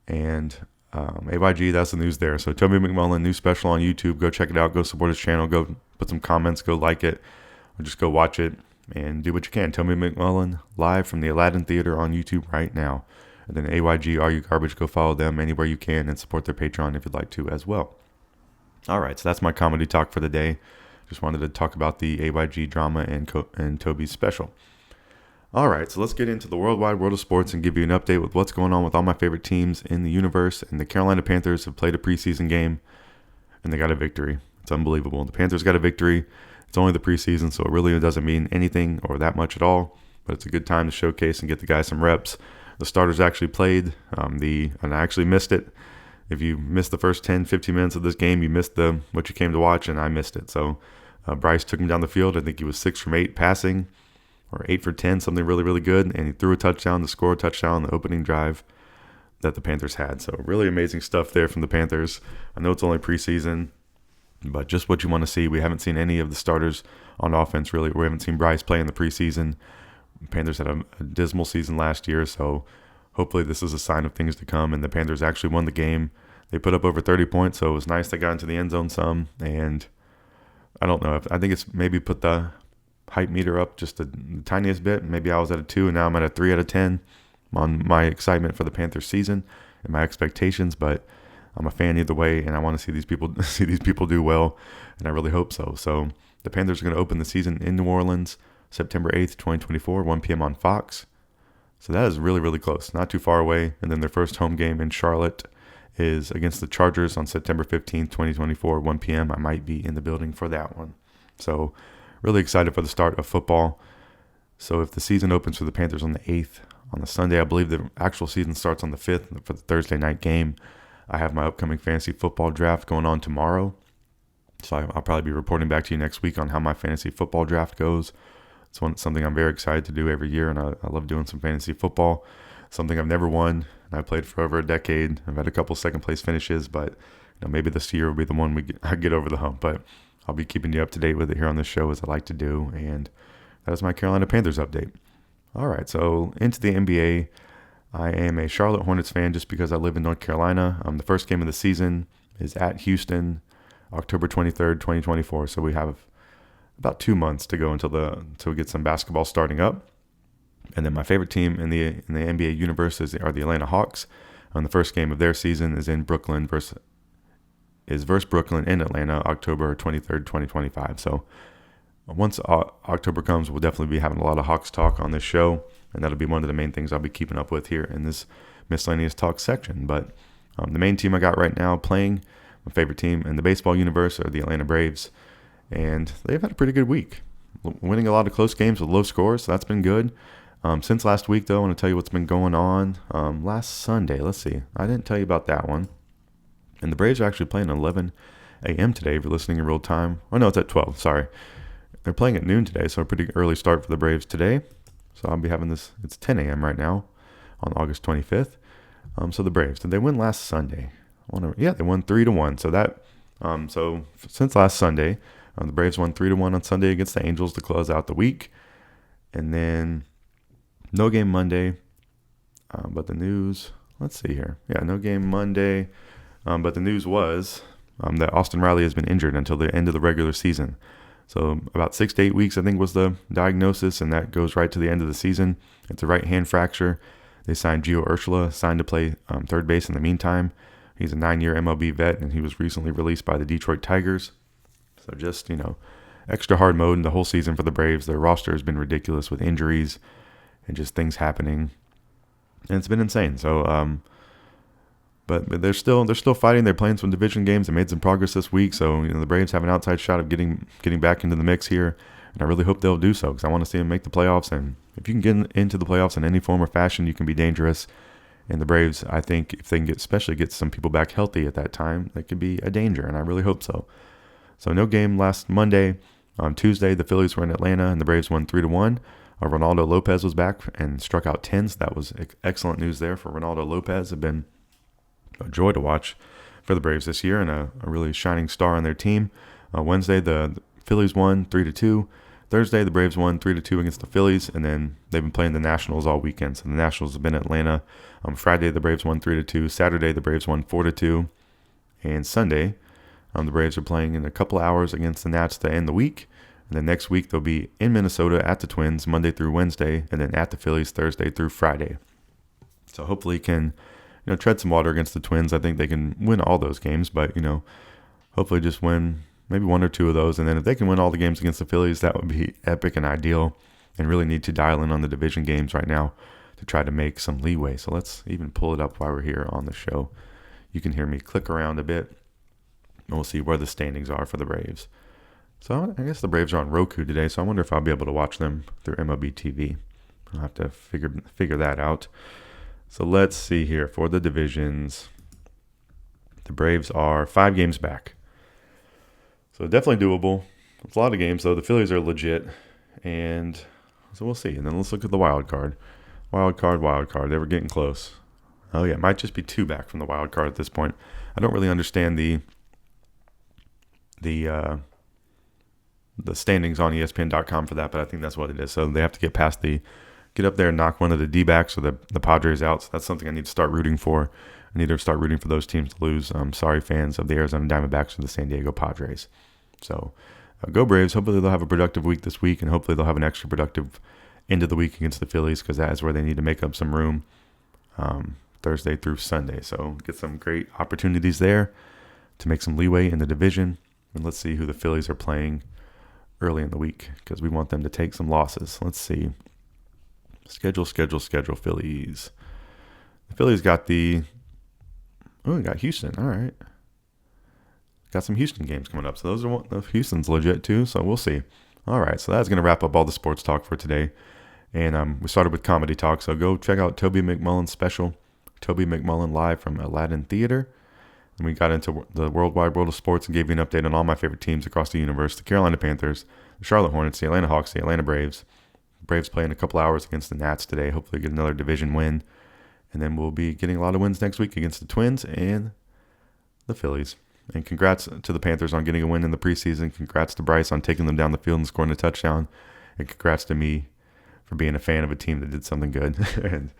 And AYG, that's the news there. So Toby McMullen, new special on YouTube. Go check it out. Go support his channel. Go put some comments. Go like it. Or just go watch it and do what you can. Toby McMullen live from the Aladdin Theater on YouTube right now. And then AYG, Are You Garbage? Go follow them anywhere you can and support their Patreon if you'd like to as well. All right, so that's my comedy talk for the day. Just wanted to talk about the AYG drama and Toby's special. All right, so let's get into the worldwide world of sports and give you an update with what's going on with all my favorite teams in the universe. And the Carolina Panthers have played a preseason game, and they got a victory. It's unbelievable. The Panthers got a victory. It's only the preseason, so it really doesn't mean anything or that much at all. But it's a good time to showcase and get the guys some reps. The starters actually played, and I actually missed it. if you missed the first 10, 15 minutes of this game, you missed what you came to watch, and I missed it. So Bryce took him down the field. I think he was 6 from 8 passing, or 8 for 10, something really, really good. And he threw a touchdown to score a touchdown on the opening drive that the Panthers had. So really amazing stuff there from the Panthers. I know it's only preseason, but just what you want to see. We haven't seen any of the starters on offense, really. We haven't seen Bryce play in the preseason. Panthers had a dismal season last year, so hopefully this is a sign of things to come. And the Panthers actually won the game. They put up over 30 points, so it was nice they got into the end zone some. And I don't know. I think it's maybe put the hype meter up just the tiniest bit. Maybe I was at a 2, and now I'm at a 3 out of 10 on my excitement for the Panthers season and my expectations. But I'm a fan either way, and I want to see these people do well, and I really hope so. So the Panthers are going to open the season in New Orleans, September 8th, 2024, 1 p.m. on Fox. So that is really, really close, not too far away. And then their first home game in Charlotte is against the Chargers on September 15th, 2024, 1 p.m. I might be in the building for that one. So really excited for the start of football. So if the season opens for the Panthers on the 8th, on the Sunday, I believe the actual season starts on the 5th for the Thursday night game. I have my upcoming fantasy football draft going on tomorrow. So I'll probably be reporting back to you next week on how my fantasy football draft goes. It's something I'm very excited to do every year, and I love doing some fantasy football. Something I've never won, and I played for over a decade. I've had a couple second place finishes, but maybe this year will be the one I get over the hump. But I'll be keeping you up to date with it here on this show, as I like to do. And that is my Carolina Panthers update. All right, so into the NBA. I am a Charlotte Hornets fan just because I live in North Carolina. The first game of the season is at Houston, October 23rd, 2024. So we have about 2 months to go until we get some basketball starting up. And then my favorite team in the NBA universe are the Atlanta Hawks. The first game of their season is in Brooklyn versus Brooklyn in Atlanta, October 23rd, 2025. So once October comes, we'll definitely be having a lot of Hawks talk on this show, and that'll be one of the main things I'll be keeping up with here in this Miscellaneous Talk section. But the main team I got right now playing, my favorite team in the baseball universe, are the Atlanta Braves, and they've had a pretty good week, winning a lot of close games with low scores, so that's been good. Since last week, though, I want to tell you what's been going on. Last Sunday, let's see, I didn't tell you about that one. And the Braves are actually playing at 11 a.m. today if you're listening in real time. Oh, no, it's at 12, sorry. They're playing at noon today, so a pretty early start for the Braves today. So I'll be having this, it's 10 a.m. right now on August 25th. So the Braves, did they win last Sunday? Yeah, they won 3-1. So since last Sunday, the Braves won 3-1 on Sunday against the Angels to close out the week. And then no game Monday, but the news, let's see here. Yeah, no game Monday, but the news was that Austin Riley has been injured until the end of the regular season. So about 6 to 8 weeks, I think, was the diagnosis, and that goes right to the end of the season. It's a right hand fracture. They signed Gio Urshela, signed to play third base in the meantime. He's a 9-year MLB vet, and he was recently released by the Detroit Tigers. So just, extra hard mode in the whole season for the Braves. Their roster has been ridiculous with injuries and just things happening, and it's been insane. So, but they're still fighting. They're playing some division games. They made some progress this week, so the Braves have an outside shot of getting back into the mix here, and I really hope they'll do so because I want to see them make the playoffs. And if you can get into the playoffs in any form or fashion, you can be dangerous. And the Braves, I think, if they can especially get some people back healthy at that time, that could be a danger, and I really hope so. So no game last Monday. On Tuesday, the Phillies were in Atlanta, and the Braves won 3-1. Ronaldo Lopez was back and struck out 10, so that was excellent news there for Ronaldo Lopez. It's been a joy to watch for the Braves this year and a really shining star on their team. Wednesday, the Phillies won 3-2. Thursday, the Braves won 3-2 against the Phillies, and then they've been playing the Nationals all weekend. So the Nationals have been in Atlanta. Friday, the Braves won 3-2. Saturday, the Braves won 4-2. And Sunday, the Braves are playing in a couple hours against the Nats to end the week. And then next week, they'll be in Minnesota at the Twins Monday through Wednesday, and then at the Phillies Thursday through Friday. So hopefully can tread some water against the Twins. I think they can win all those games, but, hopefully just win maybe one or two of those. And then if they can win all the games against the Phillies, that would be epic and ideal, and really need to dial in on the division games right now to try to make some leeway. So let's even pull it up while we're here on the show. You can hear me click around a bit, and we'll see where the standings are for the Braves. So I guess the Braves are on Roku today, so I wonder if I'll be able to watch them through MLB TV. I'll have to figure that out. So let's see here for the divisions. Braves are 5 games back. So definitely doable. It's a lot of games, though. The Phillies are legit. And so we'll see. And then let's look at the wild card. Wild card. They were getting close. Oh, yeah. It might just be 2 back from the wild card at this point. I don't really understand the standings on ESPN.com for that, but I think that's what it is. So they have to get up there and knock one of the D-backs or the Padres out. So that's something I need to start rooting for. I need to start rooting for those teams to lose. Sorry, fans of the Arizona Diamondbacks or the San Diego Padres. So go Braves. Hopefully they'll have a productive week this week, and hopefully they'll have an extra productive end of the week against the Phillies, because that is where they need to make up some room Thursday through Sunday. So get some great opportunities there to make some leeway in the division. And let's see who the Phillies are playing early in the week, because we want them to take some losses. Let's see. Schedule, Phillies. The Phillies got we got Houston. All right. Got some Houston games coming up. So Houston's legit too. So we'll see. All right. So that's going to wrap up all the sports talk for today. And we started with comedy talk. So go check out Toby McMullen's special. Toby McMullen live from Aladdin Theater. And we got into the worldwide world of sports and gave you an update on all my favorite teams across the universe. The Carolina Panthers, the Charlotte Hornets, the Atlanta Hawks, the Atlanta Braves. Braves play in a couple hours against the Nats today. Hopefully get another division win. And then we'll be getting a lot of wins next week against the Twins and the Phillies. And congrats to the Panthers on getting a win in the preseason. Congrats to Bryce on taking them down the field and scoring a touchdown. And congrats to me for being a fan of a team that did something good. And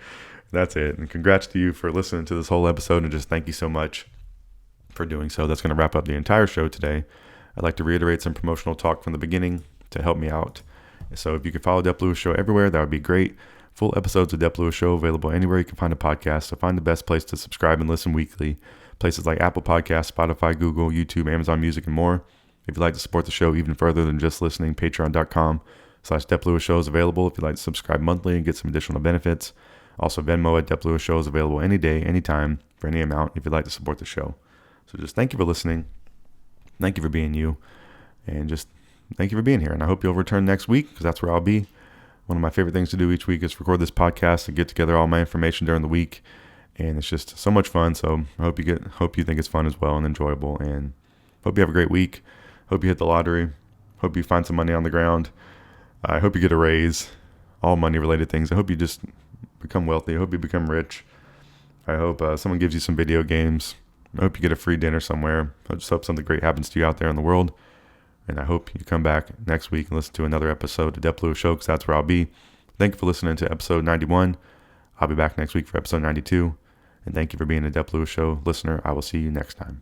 that's it. And congrats to you for listening to this whole episode. And just thank you so much for doing so. That's going to wrap up the entire show today. I'd like to reiterate some promotional talk from the beginning to help me out. So if you could follow Dep Lewis Show everywhere, that would be great. Full episodes of Dep Lewis Show available anywhere you can find a podcast. So find the best place to subscribe and listen weekly. Places like Apple Podcasts, Spotify, Google, YouTube, Amazon Music, and more. If you'd like to support the show even further than just listening, patreon.com/Dep Lewis Show is available if you'd like to subscribe monthly and get some additional benefits. Also, Venmo at Dep Lewis Show is available any day, anytime, for any amount if you'd like to support the show. So just thank you for listening. Thank you for being you. And just thank you for being here. And I hope you'll return next week, because that's where I'll be. One of my favorite things to do each week is record this podcast and get together all my information during the week. And it's just so much fun. So I hope you think it's fun as well and enjoyable. And hope you have a great week. Hope you hit the lottery. Hope you find some money on the ground. I hope you get a raise. All money-related things. I hope you just become wealthy. I hope you become rich. I hope someone gives you some video games. I hope you get a free dinner somewhere. I just hope something great happens to you out there in the world. And I hope you come back next week and listen to another episode of Dep Lewis Show, because that's where I'll be. Thank you for listening to episode 91. I'll be back next week for episode 92. And thank you for being a Dep Lewis Show listener. I will see you next time.